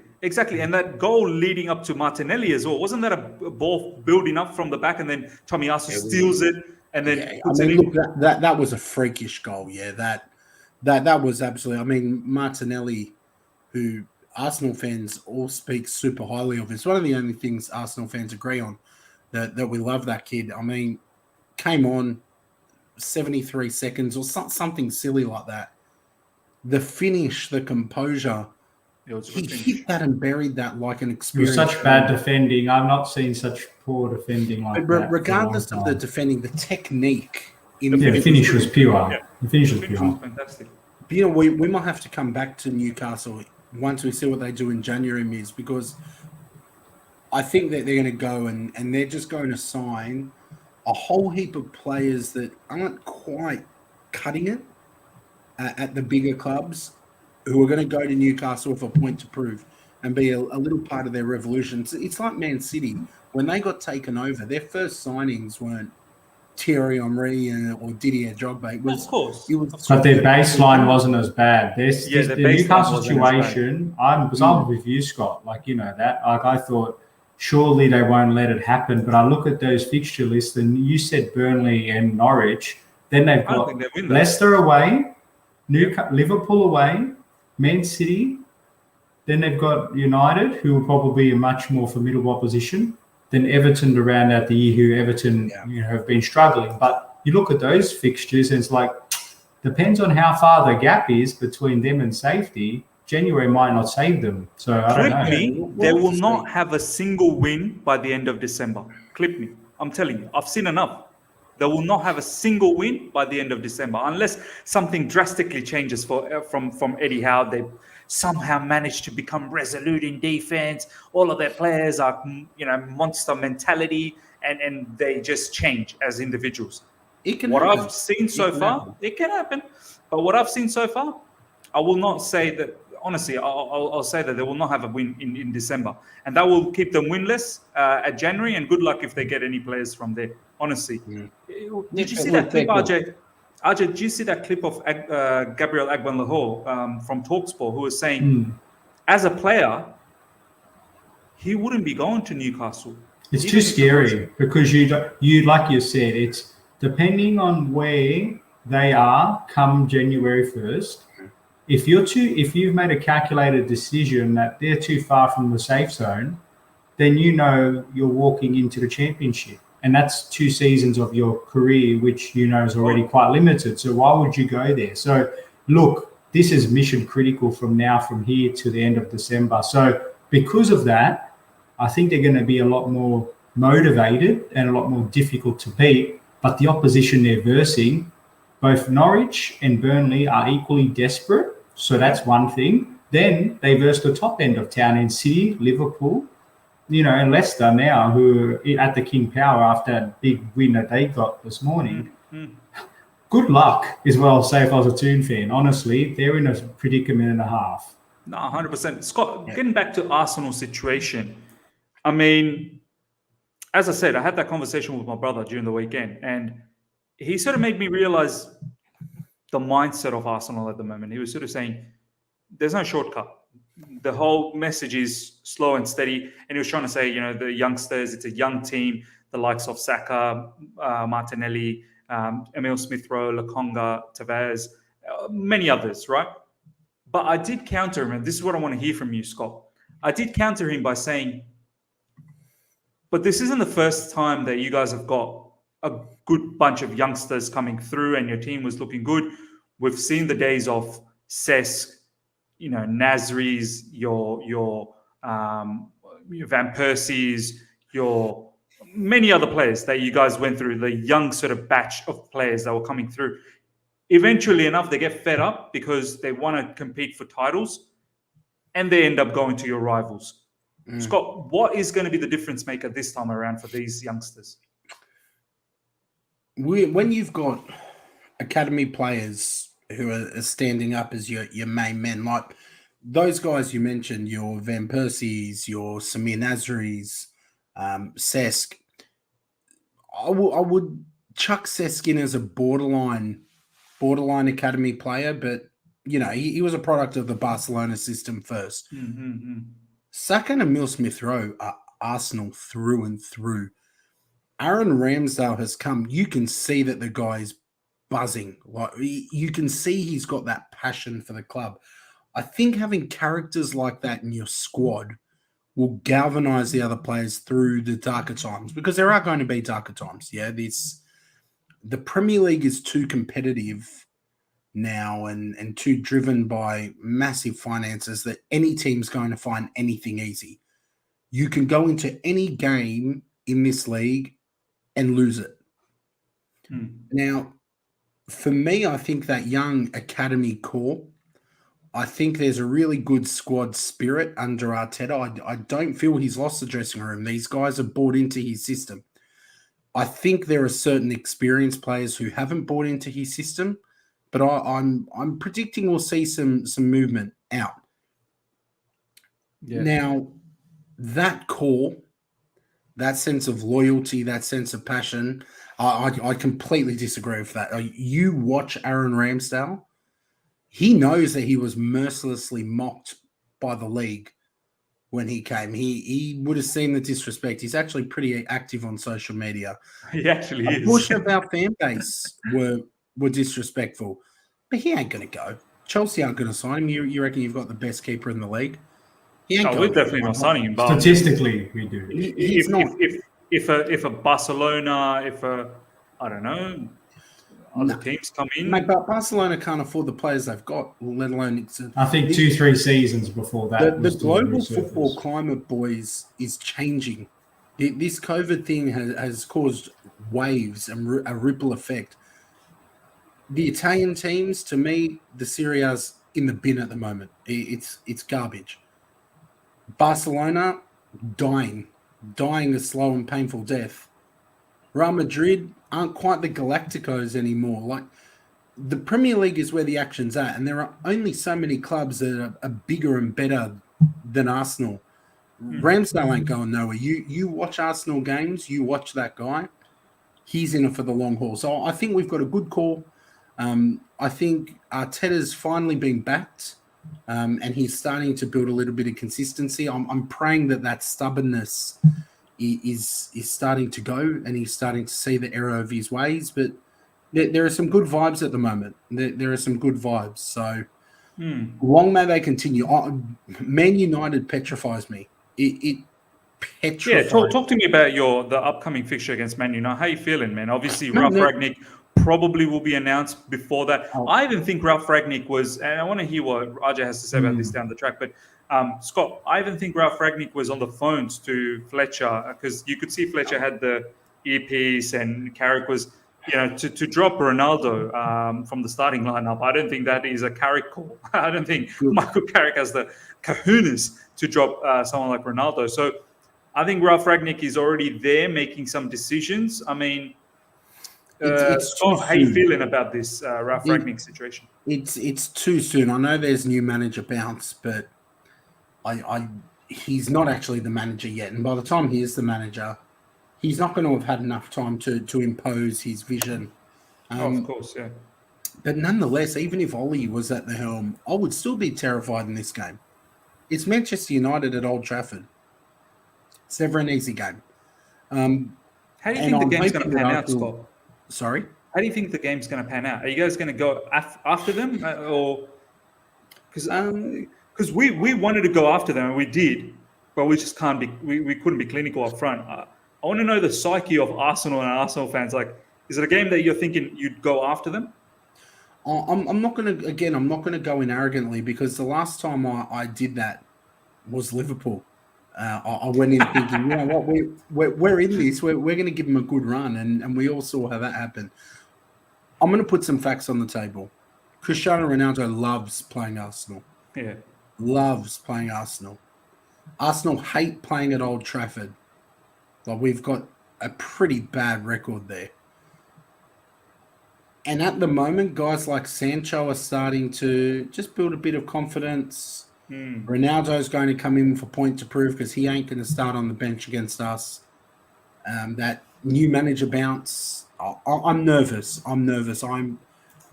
And that goal leading up to Martinelli as well, wasn't that a ball building up from the back and then Tomiyasu steals it and then puts it in? Look, that was a freakish goal. Yeah, that was absolutely. I mean, Martinelli, who Arsenal fans all speak super highly of. It's one of the only things Arsenal fans agree on, that we love that kid. I mean, came on 73 seconds or something silly like that. The finish, the composure, he hit that and buried that like an It was experience. such bad defending. I've not seen such poor defending like that. Regardless of the defending, the technique the finish was pure. Yeah. The finish was was pure. fantastic. But, you know, we might have to come back to Newcastle once we see what they do in January, Miz, because I think that they're going to go and they're just going to sign a whole heap of players that aren't quite cutting it at the bigger clubs, who are going to go to Newcastle with a point to prove and be a little part of their revolution. It's like Man City. When they got taken over, their first signings weren't Thierry Henry or Didier Drogba. Of course. But their baseline wasn't as bad. The Newcastle situation, I'm with you, Scott. Like, you know that. Like, I thought surely they won't let it happen. But I look at those fixture lists, and you said Burnley and Norwich. Then they've got Leicester away, Liverpool away, Man City. Then they've got United, who will probably be a much more formidable opposition. Then Everton to round out the year, who Everton have been struggling. But you look at those fixtures, and it's like, depends on how far the gap is between them and safety. January might not save them. So I don't know. Clip me, they will not have a single win by the end of December. Clip me. I'm telling you, I've seen enough. They will not have a single win by the end of December unless something drastically changes from Eddie Howe. They somehow managed to become resolute in defense. All of their players are, monster mentality, and they just change as individuals. I've seen so far, it can happen. But what I've seen so far, I will not say that. Honestly, I'll say that they will not have a win in December, and that will keep them winless at January. And good luck if they get any players from there. Honestly, did you see that clip, RJ? RJ, did you see that clip of Gabriel Agban-Lahore from TalkSport, who was saying, as a player, he wouldn't be going to Newcastle. It's too scary because you like you said, it's depending on where they are come January 1st. If you've made a calculated decision that they're too far from the safe zone, then you're walking into the championship. And that's 2 seasons of your career, which is already quite limited. So why would you go there? So look, this is mission critical from here to the end of December. So because of that, I think they're going to be a lot more motivated and a lot more difficult to beat. But the opposition they're versing, both Norwich and Burnley, are equally desperate. So that's one thing. Then they verse the top end of town in City, Liverpool, and Leicester now, who are at the King Power after that big win that they got this morning. Good luck is what I'll say if I was a Toon fan. Honestly, they're in a predicament and a half. No, 100%. Scott, getting back to Arsenal's situation, I mean, as I said, I had that conversation with my brother during the weekend, and he sort of made me realize the mindset of Arsenal at the moment. He was sort of saying, there's no shortcut. The whole message is slow and steady. And he was trying to say, the youngsters, it's a young team, the likes of Saka, Martinelli, Emil Smith-Rowe, Lokonga, Tavares, many others, right? But I did counter him, and this is what I want to hear from you, Scott. I did counter him by saying, but this isn't the first time that you guys have got a good bunch of youngsters coming through and your team was looking good. We've seen the days of Cesc, Nasri's, your Van Persie's, your many other players that you guys went through, the young sort of batch of players that were coming through. Eventually enough, they get fed up because they want to compete for titles and they end up going to your rivals. Scott, what is going to be the difference maker this time around for these youngsters? When you've got academy players who are standing up as your main men, like those guys you mentioned, your Van Persie's, your Samir Nasri's, Cesc, I would chuck Cesc in as a borderline academy player, but he was a product of the Barcelona system first. Saka and Emil Smith-Rowe are Arsenal through and through. Aaron Ramsdale has come. You can see that the guy is buzzing. Like you can see he's got that passion for the club. I think having characters like that in your squad will galvanize the other players through the darker times, because there are going to be darker times. Yeah, the Premier League is too competitive now and too driven by massive finances that any team's going to find anything easy. You can go into any game in this league and lose it. Now, for me, I think that young academy core, I think there's a really good squad spirit under Arteta. I don't feel he's lost the dressing room. These guys have bought into his system. I think there are certain experienced players who haven't bought into his system, but I'm predicting we'll see some movement out. Yeah. Now, that core, that sense of loyalty, that sense of passion, I completely disagree with that. You watch Aaron Ramsdale, he knows that he was mercilessly mocked by the league when he came. He would have seen the disrespect. He's actually pretty active on social media. He actually is. A portion of our fan base were disrespectful, but he ain't going to go. Chelsea aren't going to sign him. You reckon you've got the best keeper in the league? He ain't we're definitely not signing him. But statistically, we do. If a Barcelona, I don't know, other teams come in. Mate, but Barcelona can't afford the players they've got, let alone... I think 2-3 seasons before that. The global football climate, boys, is changing. This COVID thing has caused waves and a ripple effect. The Italian teams, to me, the Serie A's in the bin at the moment. It's garbage. Barcelona, dying a slow and painful death. Real Madrid aren't quite the Galacticos anymore. Like, the Premier League is where the action's at, and there are only so many clubs that are bigger and better than Arsenal. Ramsdale ain't going nowhere. You watch Arsenal games, you watch that guy, he's in it for the long haul. So I think we've got a good call. I think Arteta's finally been backed, and he's starting to build a little bit of consistency. I'm praying that stubbornness is starting to go, and he's starting to see the error of his ways. But there are some good vibes at the moment. There are some good vibes. So long may they continue. Man United petrifies me. It petrifies. Yeah, talk to me about the upcoming fixture against Man United. How you feeling, man? Obviously, Ralf Rangnick probably will be announced before that. I even think Ralf Rangnick was, and I want to hear what Raja has to say about this down the track, but Scott, I even think Ralf Rangnick was on the phones to Fletcher, because you could see Fletcher had the earpiece and Carrick was, to drop Ronaldo from the starting lineup. I don't think that is a Carrick call. I don't think Michael Carrick has the kahunas to drop someone like Ronaldo. So I think Ralf Rangnick is already there making some decisions. I mean, Scott, how are you feeling about this Ralf Rangnick situation? It's too soon. I know there's new manager bounce, but he's not actually the manager yet. And by the time he is the manager, he's not going to have had enough time to impose his vision. Of course, yeah. But nonetheless, even if Ollie was at the helm, I would still be terrified in this game. It's Manchester United at Old Trafford. It's never an easy game. How do you think the game's going to pan out, Scott? Sorry? How do you think the game's going to pan out? Are you guys going to go after them? Or because we wanted to go after them and we did, but we just can't be, we couldn't be clinical up front. I want to know the psyche of Arsenal and Arsenal fans. Like, is it a game that you're thinking you'd go after them? I'm not going to go in arrogantly, because the last time I did that was Liverpool. I went in thinking, you know what, we're in this. We're going to give them a good run, and we all saw how that happened. I'm going to put some facts on the table. Cristiano Ronaldo loves playing Arsenal. Yeah, loves playing Arsenal. Arsenal hate playing at Old Trafford. Like, we've got a pretty bad record there. And at the moment, guys like Sancho are starting to just build a bit of confidence. Ronaldo's going to come in for point to prove, because he ain't going to start on the bench against us. That new manager bounce, I'm nervous.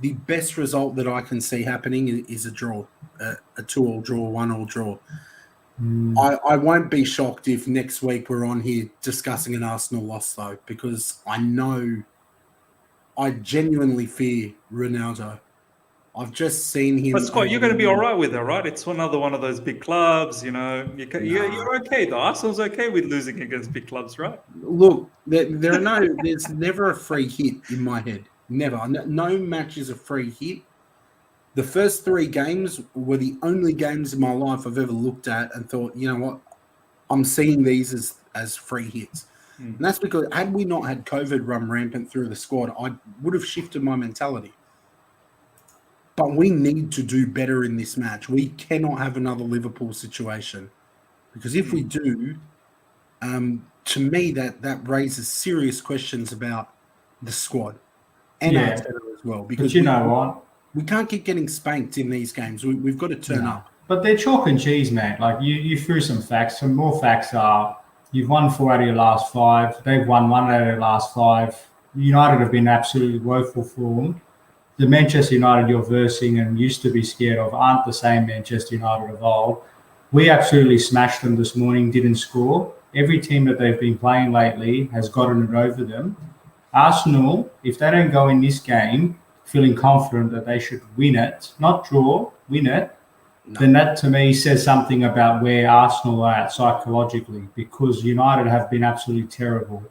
The best result that I can see happening is a draw, a 2-2 draw, 1-1 draw. I won't be shocked if next week we're on here discussing an Arsenal loss, though, because I genuinely fear Ronaldo. I've just seen him. But Scott, you're going to be all right with it, right? It's another one of those big clubs, You're okay, though. Arsenal's okay with losing against big clubs, right? Look, there's never a free hit in my head. Never. No match is a free hit. The first 3 games were the only games in my life I've ever looked at and thought, you know what, I'm seeing these as free hits. And that's because had we not had COVID run rampant through the squad, I would have shifted my mentality. But we need to do better in this match. We cannot have another Liverpool situation. Because if we do, to me, that raises serious questions about the squad and Arteta as well. Because you know what? We can't keep getting spanked in these games. We've got to turn up. But they're chalk and cheese, man. Like you threw some facts. Some more facts are you've won 4 out of your last 5. They've won 1 out of their last 5. United have been absolutely woeful form. The Manchester United you're versing and used to be scared of aren't the same Manchester United of old. We absolutely smashed them this morning, didn't score. Every team that they've been playing lately has gotten it over them. Arsenal, if they don't go in this game feeling confident that they should win it, not draw, win it, then that to me says something about where Arsenal are at psychologically, because United have been absolutely terrible.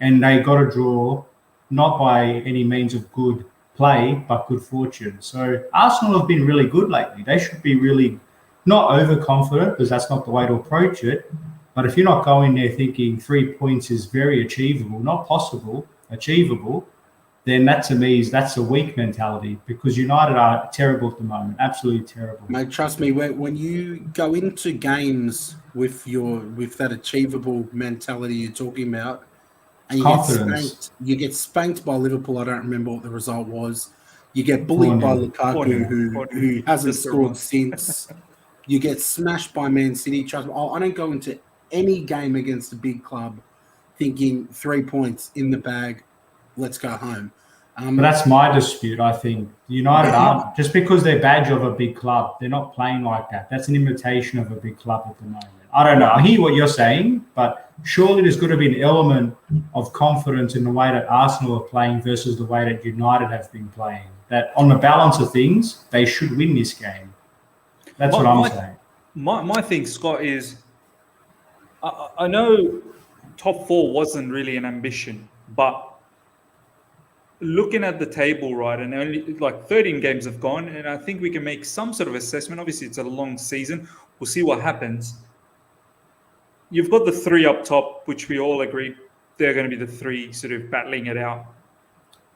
And they got a draw, not by any means of good play, but good fortune. So Arsenal have been really good lately. They should be really not overconfident, because that's not the way to approach it. But if you're not going there thinking 3 points is very achievable, not possible, achievable, then that to me that's a weak mentality, because United are terrible at the moment, absolutely terrible. Mate, trust me, when you go into games with that achievable mentality you're talking about, and you get spanked by Liverpool. I don't remember what the result was. You get bullied by Lukaku, who hasn't scored since. You get smashed by Man City. Trust me, I don't go into any game against a big club thinking 3 points in the bag, let's go home. But that's my dispute, I think. United aren't. Just because they're badge of a big club, they're not playing like that. That's an imitation of a big club at the moment. I don't know. I hear what you're saying, but surely there's got to be an element of confidence in the way that Arsenal are playing versus the way that United have been playing. That on the balance of things, they should win this game. That's what I'm saying. My thing, Scott, is I know top 4 wasn't really an ambition, but looking at the table, right, and only like 13 games have gone, and I think we can make some sort of assessment. Obviously, it's a long season. We'll see what happens. You've got the 3 up top, which we all agree they're going to be the 3 sort of battling it out.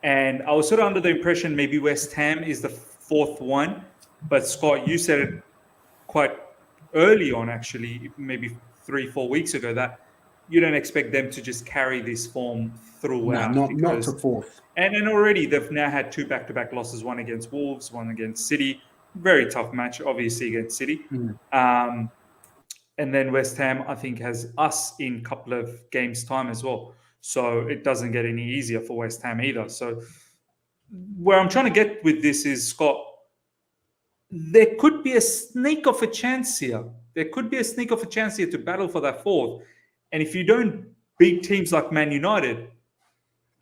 And I was sort of under the impression maybe West Ham is the 4th one. But Scott, you said it quite early on, actually, maybe 3-4 weeks ago, that you don't expect them to just carry this form throughout. No, not to 4th. And already they've now had 2 back-to-back losses, one against Wolves, one against City. Very tough match, obviously, against City. And then West Ham, I think, has us in a couple of games' time as well. So it doesn't get any easier for West Ham either. So where I'm trying to get with this is, Scott, there could be a sneak of a chance here. There could be a sneak of a chance here to battle for that 4th. And if you don't beat teams like Man United,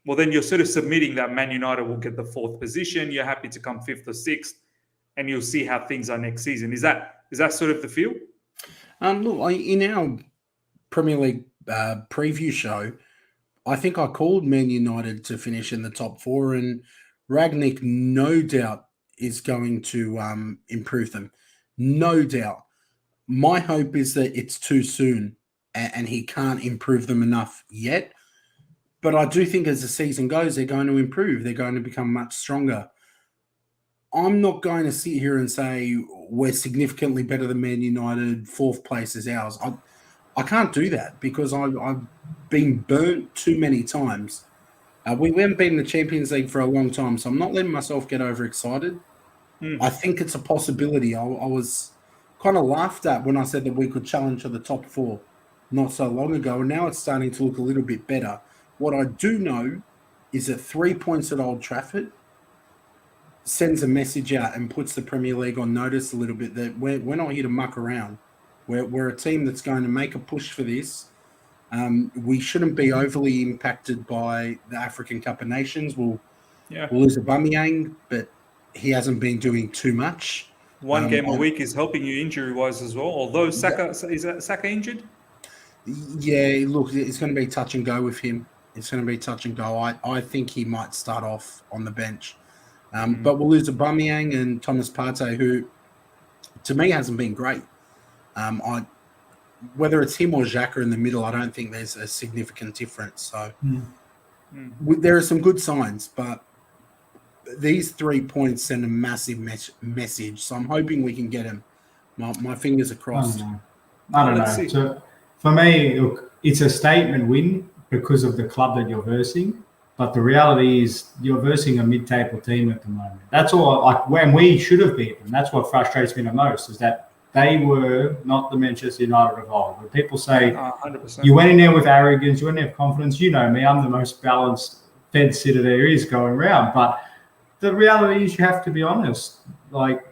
well, then you're sort of submitting that Man United will get the 4th position. You're happy to come 5th or 6th, and you'll see how things are next season. Is that sort of the feel? Look, in our Premier League preview show, I think I called Man United to finish in the top 4, and Rangnick no doubt is going to improve them. No doubt. My hope is that it's too soon and he can't improve them enough yet. But I do think as the season goes, they're going to improve. They're going to become much stronger. I'm not going to sit here and say we're significantly better than Man United, 4th place is ours. I can't do that because I've been burnt too many times. We haven't been in the Champions League for a long time, so I'm not letting myself get overexcited. I think it's a possibility. I was kind of laughed at when I said that we could challenge for the top 4 not so long ago, and now it's starting to look a little bit better. What I do know is that 3 points at Old Trafford sends a message out and puts the Premier League on notice a little bit that we're not here to muck around. We're a team that's going to make a push for this. We shouldn't be overly impacted by the African Cup of Nations. We'll lose Aubameyang, but he hasn't been doing too much. One game a week is helping you injury-wise as well. Although Saka is Saka injured? Yeah, look, it's going to be touch and go with him. It's going to be touch and go. I think he might start off on the bench. But we'll lose Aubameyang and Thomas Partey, who, to me, hasn't been great. Whether it's him or Xhaka in the middle, I don't think there's a significant difference. So there are some good signs, but these 3 points send a massive message. So I'm hoping we can get him. My fingers are crossed. I don't know. So for me, look, it's a statement win because of the club that you're versing. But the reality is you're versing a mid-table team at the moment. That's all. Like when we should have beaten them. That's what frustrates me the most, is that they were not the Manchester United of old. When people say 100%. You went in there with arrogance, you went in there with confidence. You know me, I'm the most balanced fed sitter there is going around. But the reality is you have to be honest. Like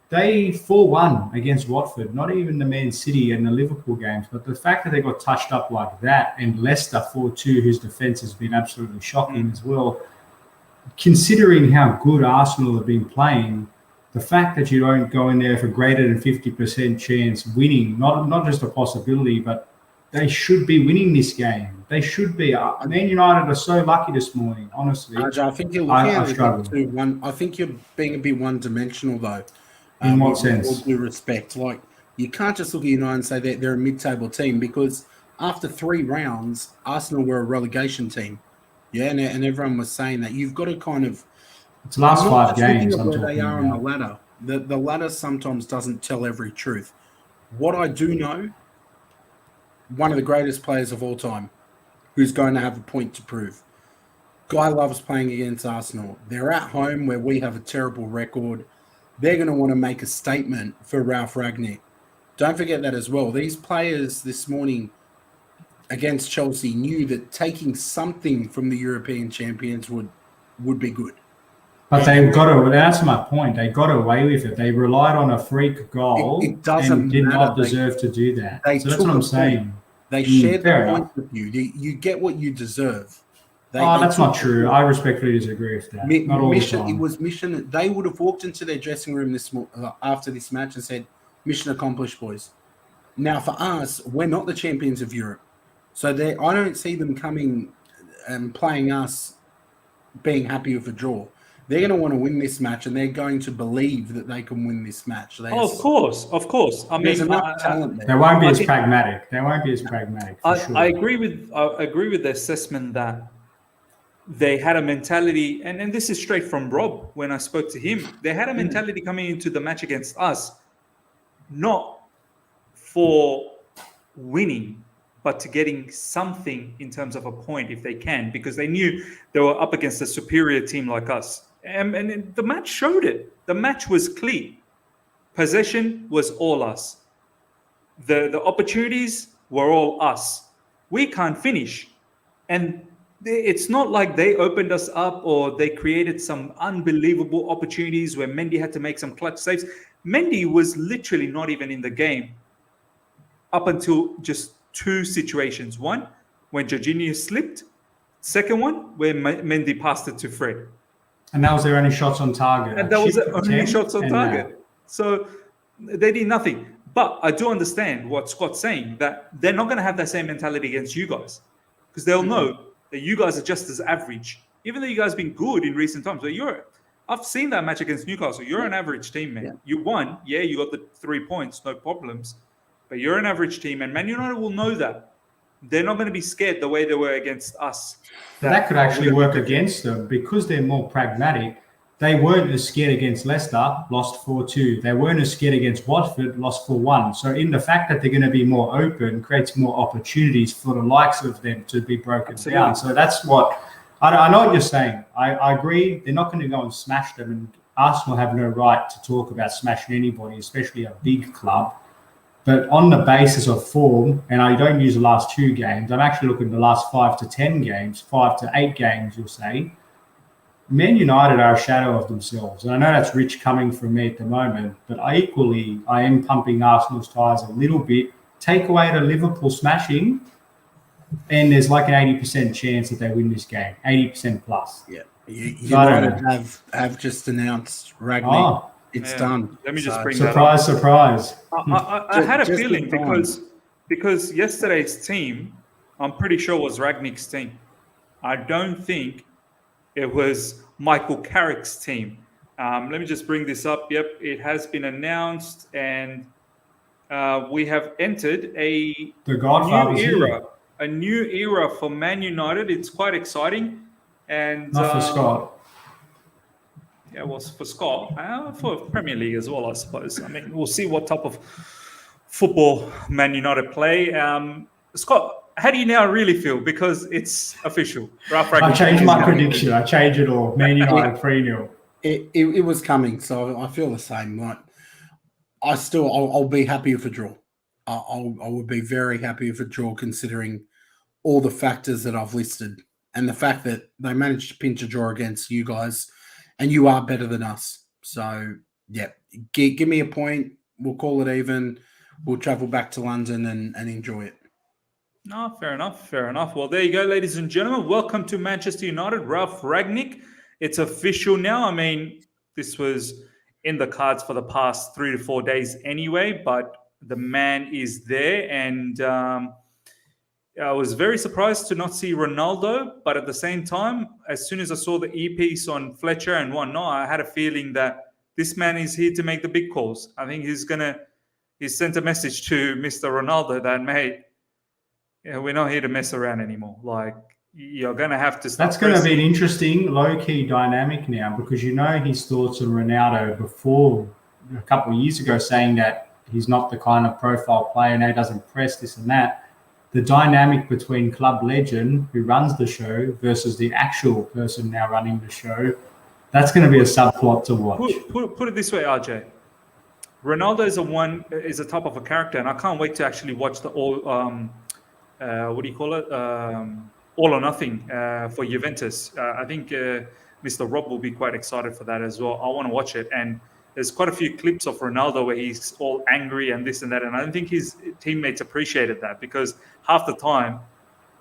they 4-1 against Watford, not even the Man City and the Liverpool games, but the fact that they got touched up like that, and Leicester 4-2, whose defence has been absolutely shocking as well. Considering how good Arsenal have been playing, the fact that you don't go in there for greater than 50% chance winning, not just a possibility, but they should be winning this game. They should be. Man United are so lucky this morning, honestly. I think you're looking at it I think you're being a bit one-dimensional, though. In what sense? With all due respect. Like, you can't just look at United and say that they're a mid-table team, because after 3 rounds, Arsenal were a relegation team. Yeah, and everyone was saying that. You've got to kind of... It's last 5 games. Where they are on the ladder. The ladder sometimes doesn't tell every truth. What I do know, one of the greatest players of all time, who's going to have a point to prove. Guy loves playing against Arsenal. They're at home where we have a terrible record. They're going to want to make a statement for Ralf Rangnick. Don't forget that as well. These players this morning against Chelsea knew that taking something from the European champions would be good. But that's my point. They got away with it. They relied on a freak goal and did not deserve to do that. So that's what I'm saying. They shared the point with you. You get what you deserve. That's not true. I respectfully disagree with that. Not all the time. It was mission. They would have walked into their dressing room after this match and said, "Mission accomplished, boys." Now, for us, we're not the champions of Europe, so I don't see them coming and playing us being happy with a draw. They're going to want to win this match, and they're going to believe that they can win this match. Of course. I mean, there's enough talent there. They won't be as pragmatic. I agree with the assessment that they had a mentality, and this is straight from Rob when I spoke to him. They had a mentality coming into the match against us, not for winning, but to getting something in terms of a point if they can, because they knew they were up against a superior team like us. And the match showed it. The match was clean. Possession was all us. The opportunities were all us. We can't finish. And it's not like they opened us up or they created some unbelievable opportunities where Mendy had to make some clutch saves. Mendy was literally not even in the game up until just 2 situations. One, when Jorginho slipped. Second one, where Mendy passed it to Fred. And that was their only shots on target. And that was their only shots on target. So they did nothing. But I do understand what Scott's saying, that they're not going to have that same mentality against you guys, because they'll know that you guys are just as average, even though you guys have been good in recent times. But I've seen that match against Newcastle. You're an average team, man. Yeah. You won. Yeah, you got the 3 points, no problems. But you're an average team, and Man United will know that. They're not going to be scared the way they were against us. That could actually work against them because they're more pragmatic. They weren't as scared against Leicester, lost 4-2. They weren't as scared against Watford, lost 4-1. So in the fact that they're going to be more open creates more opportunities for the likes of them to be broken down. So that's what I know what you're saying. I agree. They're not going to go and smash them. And Arsenal have no right to talk about smashing anybody, especially a big club. But on the basis of form, and I don't use the last 2 games, I'm actually looking at the last 5 to 10 games, 5 to 8 games, you'll say. Man United are a shadow of themselves. And I know that's rich coming from me at the moment, but I am pumping Arsenal's tyres a little bit. Take away the Liverpool smashing, and there's like an 80% chance that they win this game, 80% plus. Yeah. United have just announced Ragnick. Oh, it's done. Let me just bring that surprise, up. surprise. I had a Just feeling in time. because yesterday's team, I'm pretty sure was Ragnick's team. I don't think it was Michael Carrick's team. Let me just bring this up. Yep, it has been announced, and we have entered a The Godfather's new era. here. A new era for Man United. It's quite exciting, and Not for Scott. yeah, well, for Scott, for Premier League as well, I suppose. I mean, we'll see what type of football Man United play. Scott, how do you now really feel? Because it's official. Ralf Ragnick I changed is my coming. prediction. I changed it all. Man United 3-0. It was coming, so I feel the same. Like I'll be happy with a draw. I would be very happy with a draw, considering all the factors that I've listed and the fact that they managed to pinch a draw against you guys, and you are better than us. So yeah, give me a point. We'll call it even. We'll travel back to London and enjoy it. No, fair enough. Fair enough. Well, there you go, ladies and gentlemen. Welcome to Manchester United. Ralf Ragnick. It's official now. I mean, this was in the cards for the past 3 to 4 days anyway, but the man is there. And I was very surprised to not see Ronaldo. But at the same time, as soon as I saw the e-piece on Fletcher and whatnot, I had a feeling that this man is here to make the big calls. I think he sent a message to Mr. Ronaldo that, mate, we're not here to mess around anymore. Like, you're going to have to start. That's going to be an interesting low-key dynamic now, because his thoughts on Ronaldo before a couple of years ago, saying that he's not the kind of profile player and he doesn't press this and that. The dynamic between club legend who runs the show versus the actual person now running the show, that's going to be a subplot to watch. Put it this way, RJ. Ronaldo is a type of a character, and I can't wait to actually watch the All or Nothing for Juventus. I think Mr. Rob will be quite excited for that as well. I want to watch it, and there's quite a few clips of Ronaldo where he's all angry and this and that, and I don't think his teammates appreciated that, because half the time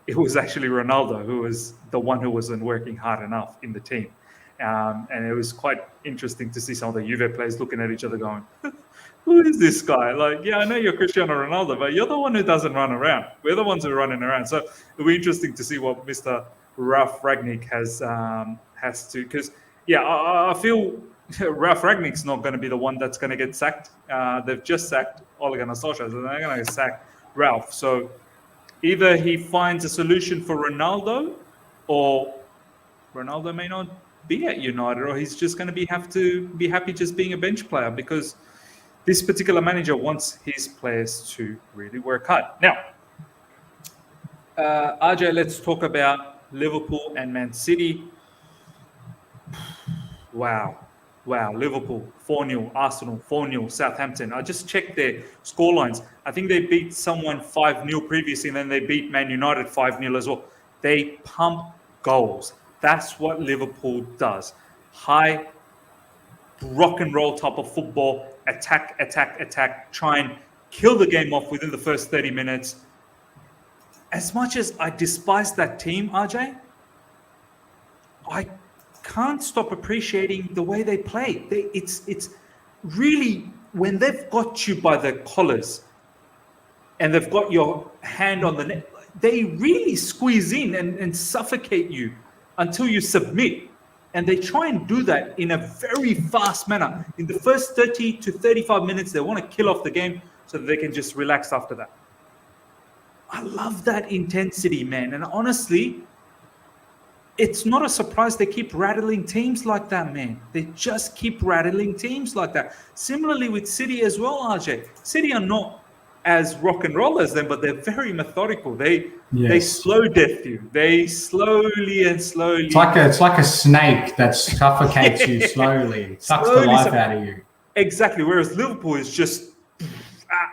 it was actually Ronaldo who was the one who wasn't working hard enough in the team. And it was quite interesting to see some of the Juve players looking at each other going, who is this guy? Like, yeah, I know you're Cristiano Ronaldo, but you're the one who doesn't run around. We're the ones who are running around. So it'll be interesting to see what Mr. Ralf Ragnick has to, because, yeah, I feel Ralf Ragnick's not going to be the one that's going to get sacked. They've just sacked Ole Gunnar Solskjaer, so they're going to sack Ralf. So either he finds a solution for Ronaldo, or Ronaldo may not be at United, or he's just going to have to be happy just being a bench player, because this particular manager wants his players to really work hard. Now, RJ, let's talk about Liverpool and Man City. Wow. Liverpool 4-0, Arsenal 4-0, Southampton. I just checked their scorelines. I think they beat someone 5-0 previously, and then they beat Man United 5-0 as well. They pump goals. That's what Liverpool does. High rock and roll type of football, attack, try and kill the game off within the first 30 minutes. As much as I despise that team, RJ, I can't stop appreciating the way they play. It's really, when they've got you by the collars and they've got your hand on the neck, they really squeeze in and suffocate you until you submit. And they try and do that in a very fast manner. In the first 30 to 35 minutes, they want to kill off the game so that they can just relax after that. I love that intensity, man. And honestly, it's not a surprise they keep rattling teams like that, man. They just keep rattling teams like that. Similarly with City as well, RJ. City are not as rock and roll as them, but they're very methodical. They slow death you. They slowly. It's like a snake that suffocates you slowly, sucks the life out of you. Exactly. Whereas Liverpool is just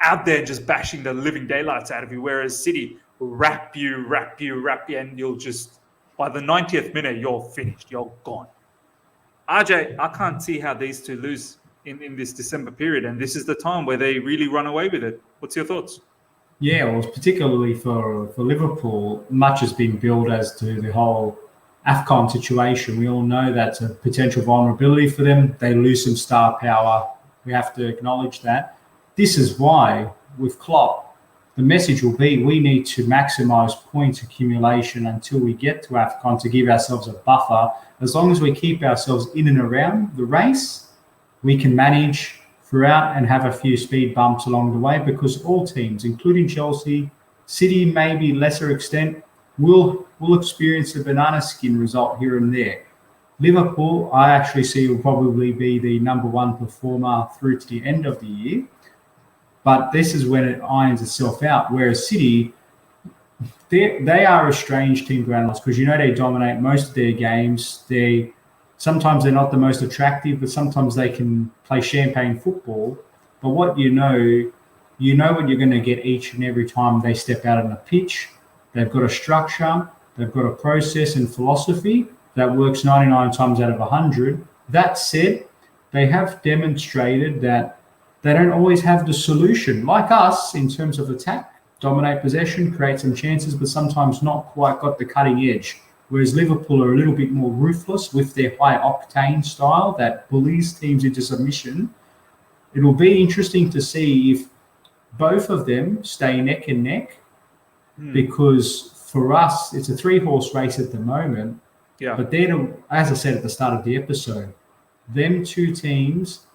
out there just bashing the living daylights out of you. Whereas City will wrap you, and you'll just, by the 90th minute, you're finished. You're gone. RJ, I can't see how these two lose in this December period, and this is the time where they really run away with it. What's your thoughts? Yeah, well, particularly for Liverpool, much has been built as to the whole AFCON situation. We all know that's a potential vulnerability for them. They lose some star power. We have to acknowledge that. This is why, with Klopp, the message will be we need to maximise points accumulation until we get to AFCON to give ourselves a buffer. As long as we keep ourselves in and around the race, we can manage throughout and have a few speed bumps along the way, because all teams, including Chelsea, City, maybe lesser extent, will experience a banana skin result here and there. Liverpool, I actually see, will probably be the number one performer through to the end of the year. But this is when it irons itself out. Whereas City, they are a strange team to analyse, because they dominate most of their games. Sometimes they're not the most attractive, but sometimes they can play champagne football. But what you know what you're going to get each and every time they step out on the pitch. They've got a structure, they've got a process and philosophy that works 99 times out of 100. That said, they have demonstrated that they don't always have the solution, like us, in terms of attack, dominate possession, create some chances, but sometimes not quite got the cutting edge. Whereas Liverpool are a little bit more ruthless with their high-octane style that bullies teams into submission. It'll be interesting to see if both of them stay neck and neck, because for us, it's a three-horse race at the moment. Yeah. But then, as I said at the start of the episode, them two teams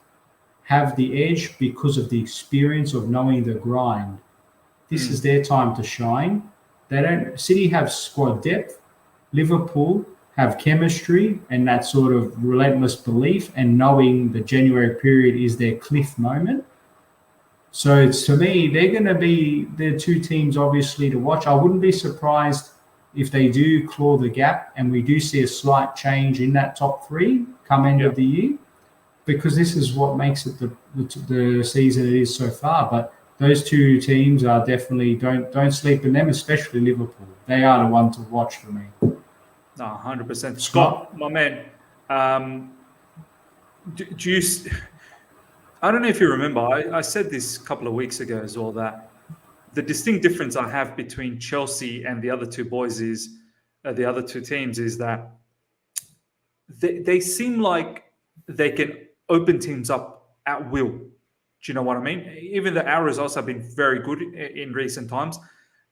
have the edge because of the experience of knowing the grind. This is their time to shine. City have squad depth. Liverpool have chemistry and that sort of relentless belief and knowing the January period is their cliff moment. So to me, they're going to be the two teams, obviously, to watch. I wouldn't be surprised if they do claw the gap and we do see a slight change in that top three come end of the year, because this is what makes it the season it is so far. But those two teams are definitely, don't sleep in them, especially Liverpool. They are the one to watch for me. No, 100%. Scott, my man, do you... I don't know if you remember, I said this a couple of weeks ago as well, that the distinct difference I have between Chelsea and the other two boys is, the other two teams, is that they seem like they can open teams up at will. Do you know what I mean? Even though our results have been very good in recent times,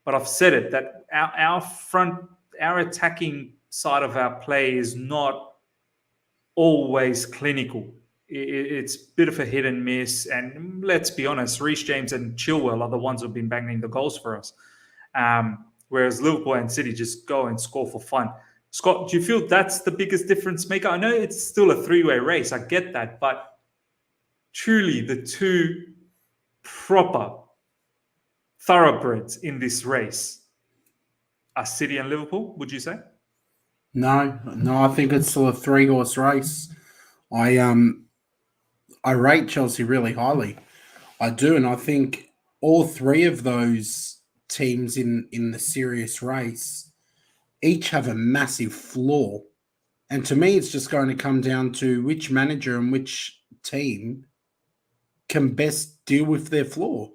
but I've said it, that our attacking side of our play is not always clinical. It's a bit of a hit and miss. And let's be honest, Reece James and Chilwell are the ones who've been banging the goals for us. Whereas Liverpool and City just go and score for fun. Scott, do you feel that's the biggest difference maker? I know it's still a three-way race. I get that. But truly, the two proper thoroughbreds in this race are City and Liverpool, would you say? No, I think it's still a three-horse race. I rate Chelsea really highly. I do, and I think all three of those teams in the serious race each have a massive flaw. And to me, it's just going to come down to which manager and which team can best deal with their flaw.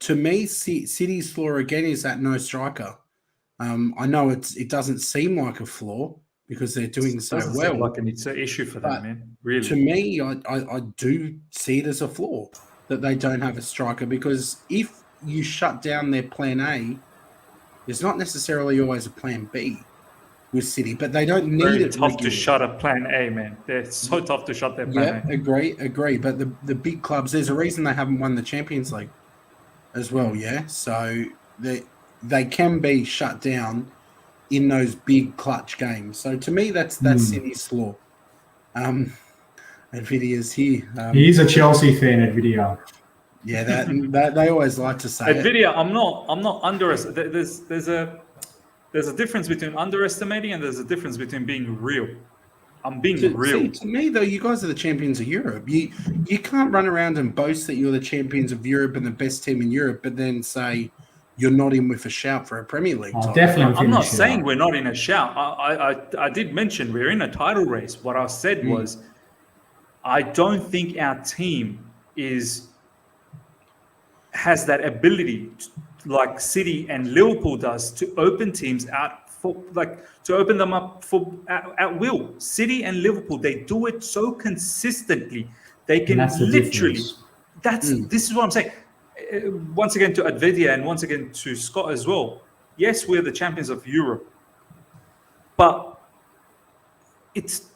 To me, City's flaw, again, is that no striker. I know it doesn't seem like a flaw because they're doing so well. Seem like it's an issue for them, man. Really. To me, I do see it as a flaw that they don't have a striker, because if you shut down their plan A, there's not necessarily always a plan B with City, but they don't need Very it. tough to shut a plan A, man. They're so tough to shut their plan A. Agree. But the big clubs, there's a reason they haven't won the Champions League as well, yeah? So they can be shut down in those big clutch games. So to me, that's City's flaw. Nvidia's here. He's a Chelsea fan, Nvidia. Yeah, that they always like to say Nvidia, I'm not underestimating. There's a difference between underestimating and there's a difference between being real. I'm being real. See, to me, though, you guys are the champions of Europe. You can't run around and boast that you're the champions of Europe and the best team in Europe, but then say you're not in with a shout for a Premier League title. Definitely. I'm not saying we're not in a shout. I did mention we're in a title race. What I said was, I don't think our team has that ability, like City and Liverpool does, to open teams out for to open them up for at will. City and Liverpool, they do it so consistently. They can literally. This is what I'm saying. Once again to Advidia and once again to Scott as well. Yes, we're the champions of Europe, but it's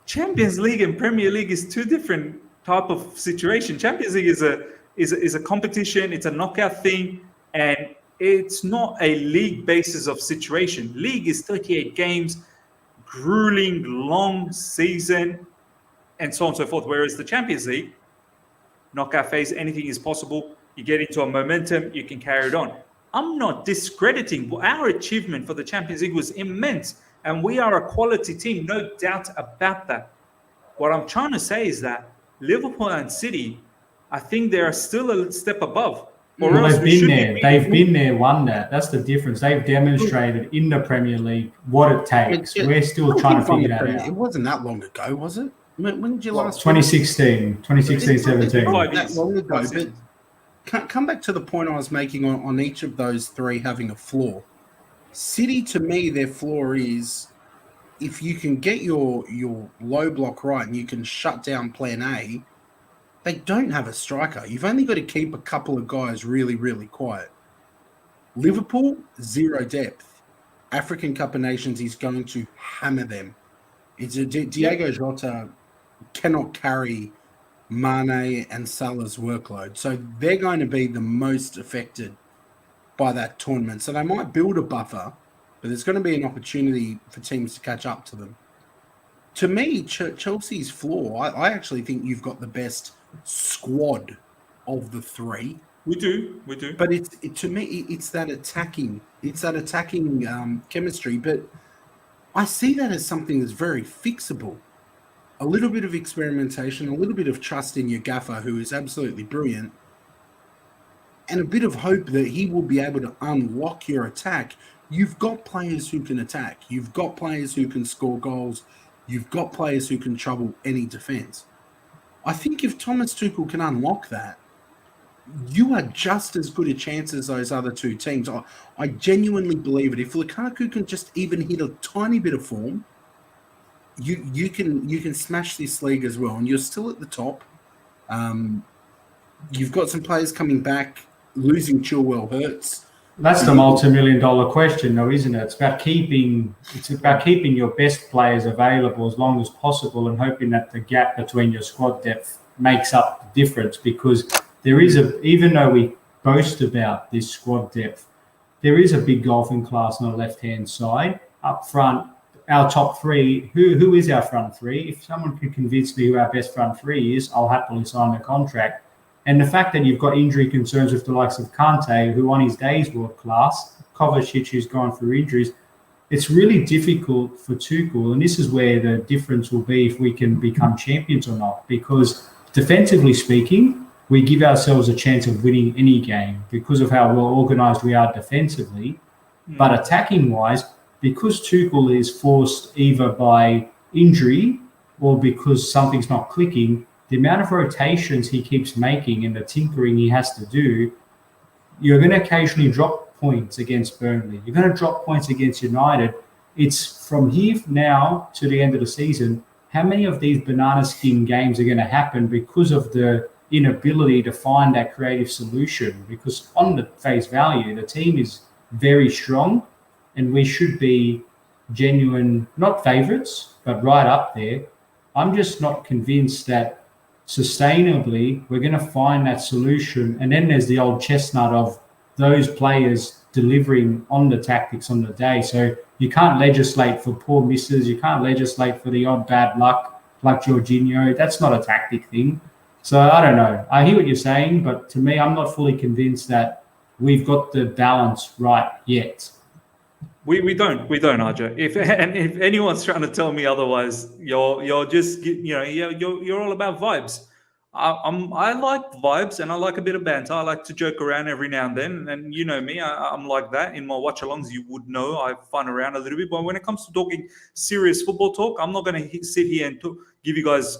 Champions League and Premier League is two different type of situation. Champions League is a competition. It's a knockout thing, and it's not a league basis of situation. League is 38 games, grueling, long season, and so on and so forth. Whereas the Champions League, knockout phase, anything is possible. You get into a momentum, you can carry it on. I'm not discrediting. Our achievement for the Champions League was immense, and we are a quality team, no doubt about that. What I'm trying to say is that Liverpool and City, I think they are still a step above. Or they've been there. They've been there, won that. That's the difference. They've demonstrated in the Premier League what it takes. We're still trying to figure that out. It wasn't that long ago, was it? When did you last? 2016, 17. Not that long ago, but come back to the point I was making on each of those three having a flaw. City, to me, their flaw is if you can get your low block right and you can shut down plan A, they don't have a striker. You've only got to keep a couple of guys really, really quiet. Liverpool, zero depth. African Cup of Nations, he's going to hammer them. Diego Jota cannot carry Mane and Salah's workload. So they're going to be the most affected by that tournament. So they might build a buffer, but there's going to be an opportunity for teams to catch up to them. To me, Chelsea's flaw, I actually think you've got the best squad of the three. We do. But to me, it's that attacking chemistry. But I see that as something that's very fixable. A little bit of experimentation, a little bit of trust in your gaffer, who is absolutely brilliant, and a bit of hope that he will be able to unlock your attack. You've got players who can attack. You've got players who can score goals. You've got players who can trouble any defense. I think if Thomas Tuchel can unlock that, you are just as good a chance as those other two teams. I genuinely believe it. If Lukaku can just even hit a tiny bit of form, you can smash this league as well, and you're still at the top. You've got some players coming back. Losing Chilwell hurts. That's the multi-million-dollar question, though, isn't it? It's about keeping your best players available as long as possible, and hoping that the gap between your squad depth makes up the difference. Because there is even though we boast about this squad depth, there is a big golfing class on the left-hand side up front. Our top three, who is our front three? If someone could convince me who our best front three is, I'll happily sign the contract. And the fact that you've got injury concerns with the likes of Kante, who on his day is world class, Kovacic, who's gone through injuries, it's really difficult for Tuchel. And this is where the difference will be if we can become champions or not. Because defensively speaking, we give ourselves a chance of winning any game because of how well organised we are defensively. But attacking-wise, because Tuchel is forced either by injury or because something's not clicking, the amount of rotations he keeps making and the tinkering he has to do, you're going to occasionally drop points against Burnley. You're going to drop points against United. It's from here now to the end of the season, how many of these banana skin games are going to happen because of the inability to find that creative solution? Because on the face value, the team is very strong and we should be genuine, not favourites, but right up there. I'm just not convinced that sustainably we're going to find that solution. And then there's the old chestnut of those players delivering on the tactics on the day. So you can't legislate for poor misses. You can't legislate for the odd bad luck like Jorginho. That's not a tactic thing. So I don't know. I hear what you're saying, but to me, I'm not fully convinced that we've got the balance right yet. We don't, Arja. If anyone's trying to tell me otherwise, you're just you're all about vibes. I like vibes and I like a bit of banter. I like to joke around every now and then, and you know me, I'm like that. In my watch-alongs, you would know I fun around a little bit. But when it comes to talking serious football talk, I'm not going to sit here and give you guys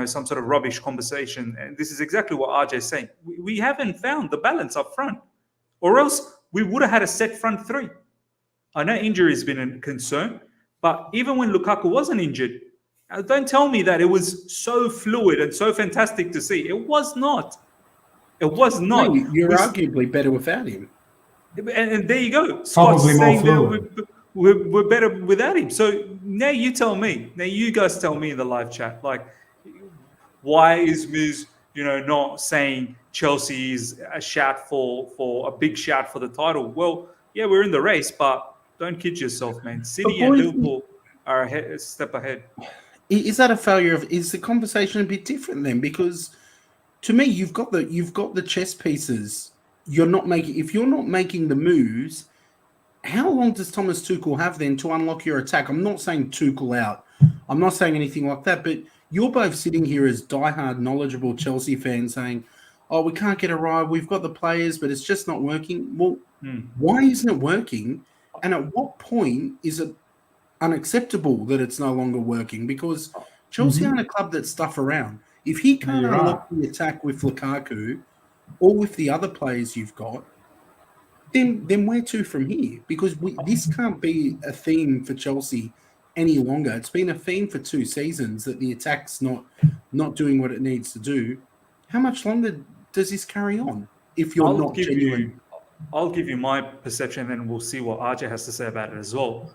some sort of rubbish conversation. And this is exactly what RJ is saying. We haven't found the balance up front, or else we would have had a set front three. I know injury has been a concern, but even when Lukaku wasn't injured, don't tell me that it was so fluid and so fantastic to see. It was not. It was not. No, you're arguably better without him. And there you go. Scott's Probably more saying fluid. that we're better without him. So now you tell me. Now you guys tell me in the live chat. Like, why is Miz, not saying Chelsea is a shout for a big shout for the title? Well, yeah, we're in the race, but don't kid yourself, man. City and Liverpool are a step ahead. Is that a failure is the conversation a bit different then? Because to me, you've got the chess pieces. If you're not making the moves, how long does Thomas Tuchel have then to unlock your attack? I'm not saying Tuchel out. I'm not saying anything like that, but you're both sitting here as diehard, knowledgeable Chelsea fans saying, oh, we can't get a ride. We've got the players, but it's just not working. Well, why isn't it working? And at what point is it unacceptable that it's no longer working? Because Chelsea aren't a club that stuff around. If he can't unlock the attack with Lukaku or with the other players you've got, then where to from here? Because this can't be a theme for Chelsea any longer. It's been a theme for 2 seasons that the attack's not doing what it needs to do. How much longer does this carry on if you're not genuine? I'll give you my perception, and we'll see what RJ has to say about it as well.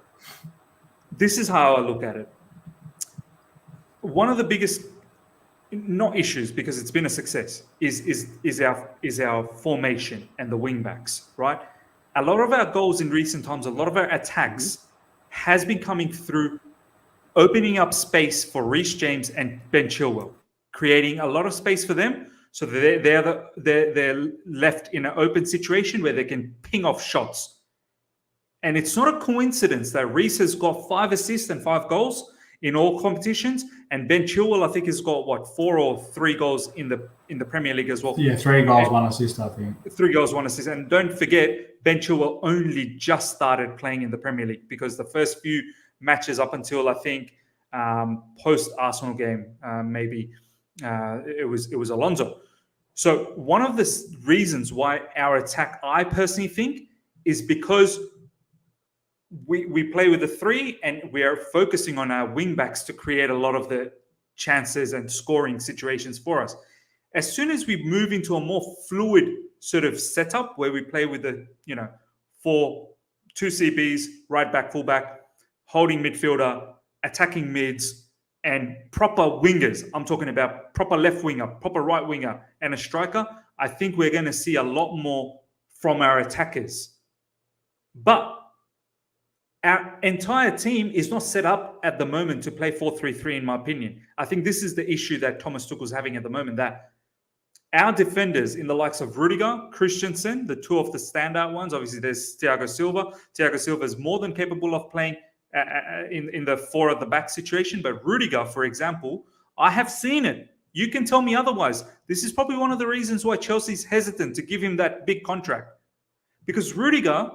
This is how I look at it. One of the biggest, not issues, because it's been a success, is our formation and the wing backs, right? A lot of our goals in recent times, a lot of our attacks has been coming through opening up space for Reece James and Ben Chilwell, creating a lot of space for them, so they're left in an open situation where they can ping off shots. And it's not a coincidence that Reece has got 5 assists and 5 goals in all competitions, and Ben Chilwell, I think, has got 4 or 3 goals in the Premier League as well. Yeah, 3 goals, 1 assist, I think. 3 goals, 1 assist. And don't forget, Ben Chilwell only just started playing in the Premier League, because the first few matches up until, I think, post Arsenal game, maybe it was Alonso. So one of the reasons why our attack, I personally think, is because we play with the 3 and we are focusing on our wing backs to create a lot of the chances and scoring situations for us. As soon as we move into a more fluid sort of setup where we play with the 2 CBs, right back, full back, holding midfielder, attacking mids, and proper wingers. I'm talking about proper left winger, proper right winger, and a striker. I think we're going to see a lot more from our attackers. But our entire team is not set up at the moment to play 4-3-3, in my opinion. I think this is the issue that Thomas Tuchel's having at the moment, that our defenders in the likes of Rudiger, Christensen, the 2 of the standout ones, obviously there's Thiago Silva. Thiago Silva is more than capable of playing in the 4 at the back situation. But Rudiger, for example, I have seen it. You can tell me otherwise. This is probably one of the reasons why Chelsea's hesitant to give him that big contract. Because Rudiger,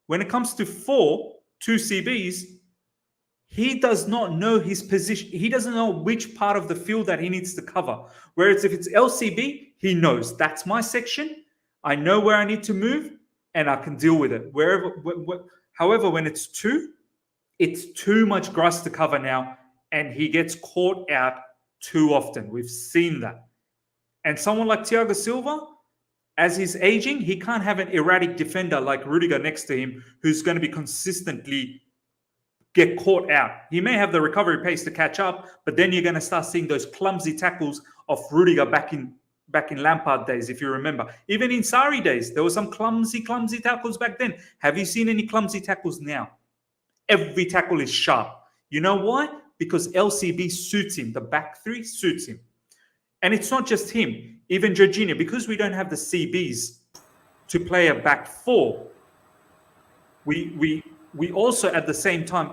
when it comes to 2 CBs, he does not know his position. He doesn't know which part of the field that he needs to cover. Whereas if it's LCB, he knows that's my section. I know where I need to move, and I can deal with it. However, when it's 2, it's too much grass to cover now, and he gets caught out too often. We've seen that. And someone like Thiago Silva, as he's aging, he can't have an erratic defender like Rudiger next to him who's going to be consistently get caught out. He may have the recovery pace to catch up, but then you're going to start seeing those clumsy tackles of Rudiger back in Lampard days, if you remember. Even in Sarri days, there were some clumsy tackles back then. Have you seen any clumsy tackles now? Every tackle is sharp. You know why? Because LCB suits him. The back 3 suits him. And it's not just him. Even Jorginho, because we don't have the CBs to play a back 4, we also at the same time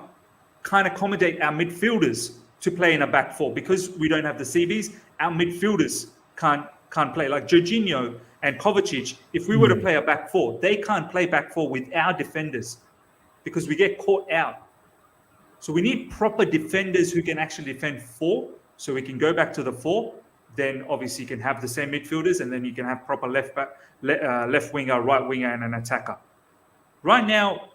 can't accommodate our midfielders to play in a back 4. Because we don't have the CBs, our midfielders can't play. Like Jorginho and Kovacic, if we were to play a back 4, they can't play back 4 with our defenders because we get caught out. So we need proper defenders who can actually defend 4, so we can go back to the 4. Then obviously you can have the same midfielders, and then you can have proper left winger, right winger, and an attacker. Right now,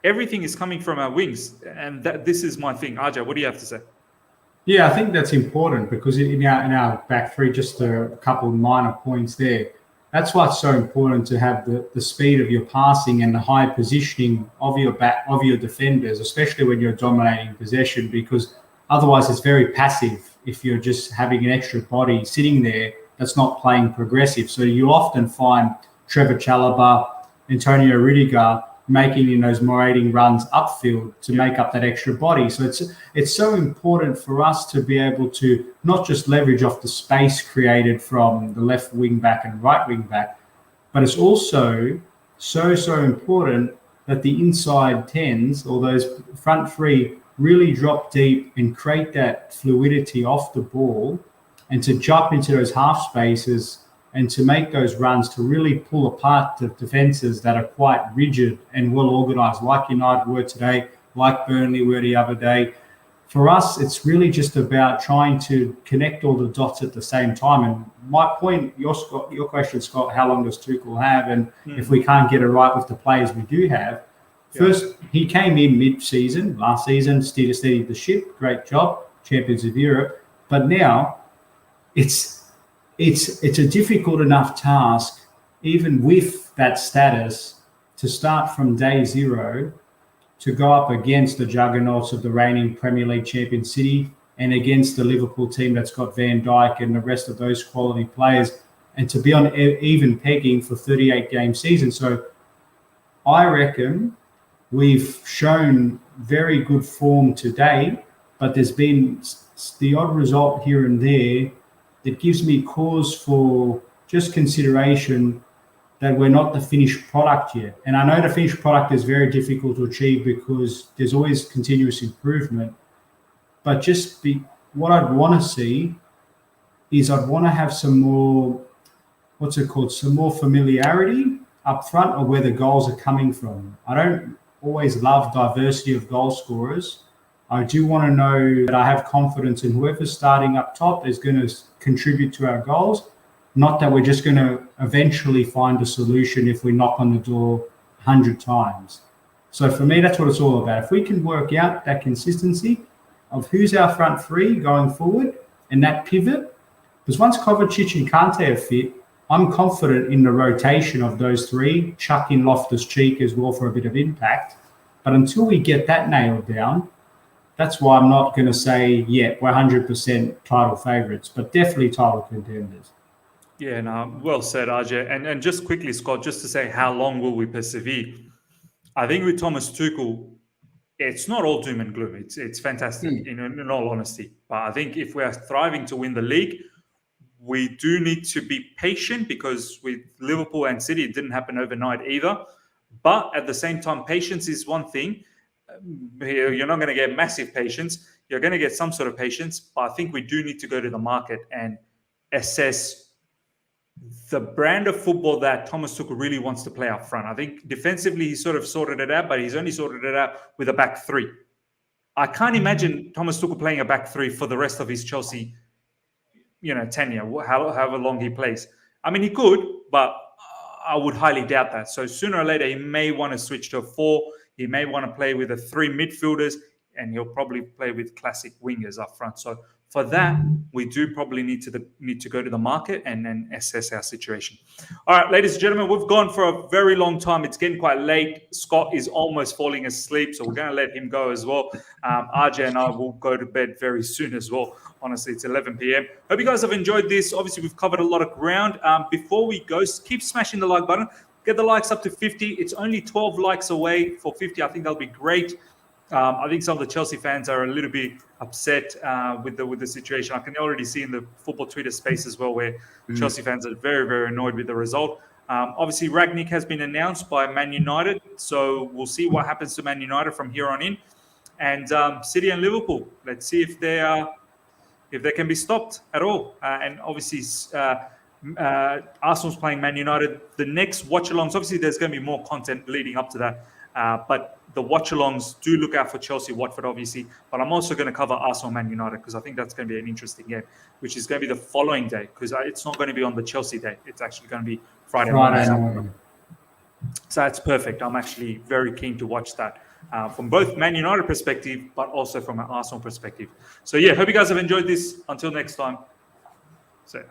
everything is coming from our wings, and this is my thing. Ajay, what do you have to say? Yeah, I think that's important because in our back three, just a couple of minor points there. That's why it's so important to have the speed of your passing and the high positioning of your defenders, especially when you're dominating possession, because otherwise it's very passive if you're just having an extra body sitting there that's not playing progressive. So you often find Trevor Chalobah, Antonio Rudiger making those marauding runs upfield to make up that extra body. So it's so important for us to be able to not just leverage off the space created from the left wing back and right wing back, but it's also so important that the inside 10s or those front three really drop deep and create that fluidity off the ball, and to jump into those half spaces and to make those runs to really pull apart the defences that are quite rigid and well organised, like United were today, like Burnley were the other day. For us, it's really just about trying to connect all the dots at the same time. And my point, your question, Scott, how long does Tuchel have? And if we can't get it right with the players we do have, first, he came in mid-season, last season, steadied the ship, great job, champions of Europe. But now it's a difficult enough task, even with that status, to start from day zero to go up against the juggernauts of the reigning Premier League champion City and against the Liverpool team that's got Van Dijk and the rest of those quality players, and to be on even pegging for 38-game season. So I reckon we've shown very good form today, but there's been the odd result here and there that gives me cause for just consideration that we're not the finished product yet. And I know the finished product is very difficult to achieve because there's always continuous improvement. But what I'd want to see is I'd want to have some more, some more familiarity up front of where the goals are coming from. I don't always love diversity of goal scorers. I do want to know that I have confidence in whoever's starting up top is going to contribute to our goals, not that we're just going to eventually find a solution if we knock on the door 100 times. So for me, that's what it's all about. If we can work out that consistency of who's our front three going forward and that pivot, because once Kovacic and Kante are fit, I'm confident in the rotation of those three, chuck in Loftus-Cheek as well for a bit of impact. But until we get that nailed down, that's why I'm not going to say, we're 100% title favourites, but definitely title contenders. Yeah, no, well said, Ajay. And just quickly, Scott, just to say how long will we persevere? I think with Thomas Tuchel, it's not all doom and gloom. It's fantastic, in all honesty. But I think if we are thriving to win the league, we do need to be patient, because with Liverpool and City, it didn't happen overnight either. But at the same time, patience is one thing. You're not going to get massive patience. You're going to get some sort of patience. But I think we do need to go to the market and assess the brand of football that Thomas Tuchel really wants to play up front. I think defensively, he sort of sorted it out, but he's only sorted it out with a back three. I can't imagine Thomas Tuchel playing a back three for the rest of his Chelsea tenure, however long he plays. I mean, he could, but I would highly doubt that. So sooner or later, he may want to switch to a 4. He may want to play with 3 midfielders, and he'll probably play with classic wingers up front. So for that, we do probably need to go to the market and then assess our situation. All right, ladies and gentlemen, we've gone for a very long time. It's getting quite late. Scott is almost falling asleep, so we're going to let him go as well. RJ and I will go to bed very soon as well. Honestly, it's 11 p.m. Hope you guys have enjoyed this. Obviously, we've covered a lot of ground. Before we go, keep smashing the like button. Get the likes up to 50. It's only 12 likes away for 50. I think that'll be great. I think some of the Chelsea fans are a little bit upset with the situation. I can already see in the football Twitter space as well, where Chelsea fans are very, very annoyed with the result. Obviously, Rangnick has been announced by Man United, so we'll see what happens to Man United from here on in. And City and Liverpool, let's see if they can be stopped at all. And obviously, Arsenal's playing Man United. The next watch-alongs, obviously, there's going to be more content leading up to that. But the watch-alongs, do look out for Chelsea, Watford, obviously. But I'm also going to cover Arsenal, Man United, because I think that's going to be an interesting game, which is going to be the following day, because it's not going to be on the Chelsea day. It's actually going to be Friday morning. So that's perfect. I'm actually very keen to watch that. from both Man United perspective, but also from an Arsenal perspective. So yeah, hope you guys have enjoyed this. Until next time, see ya.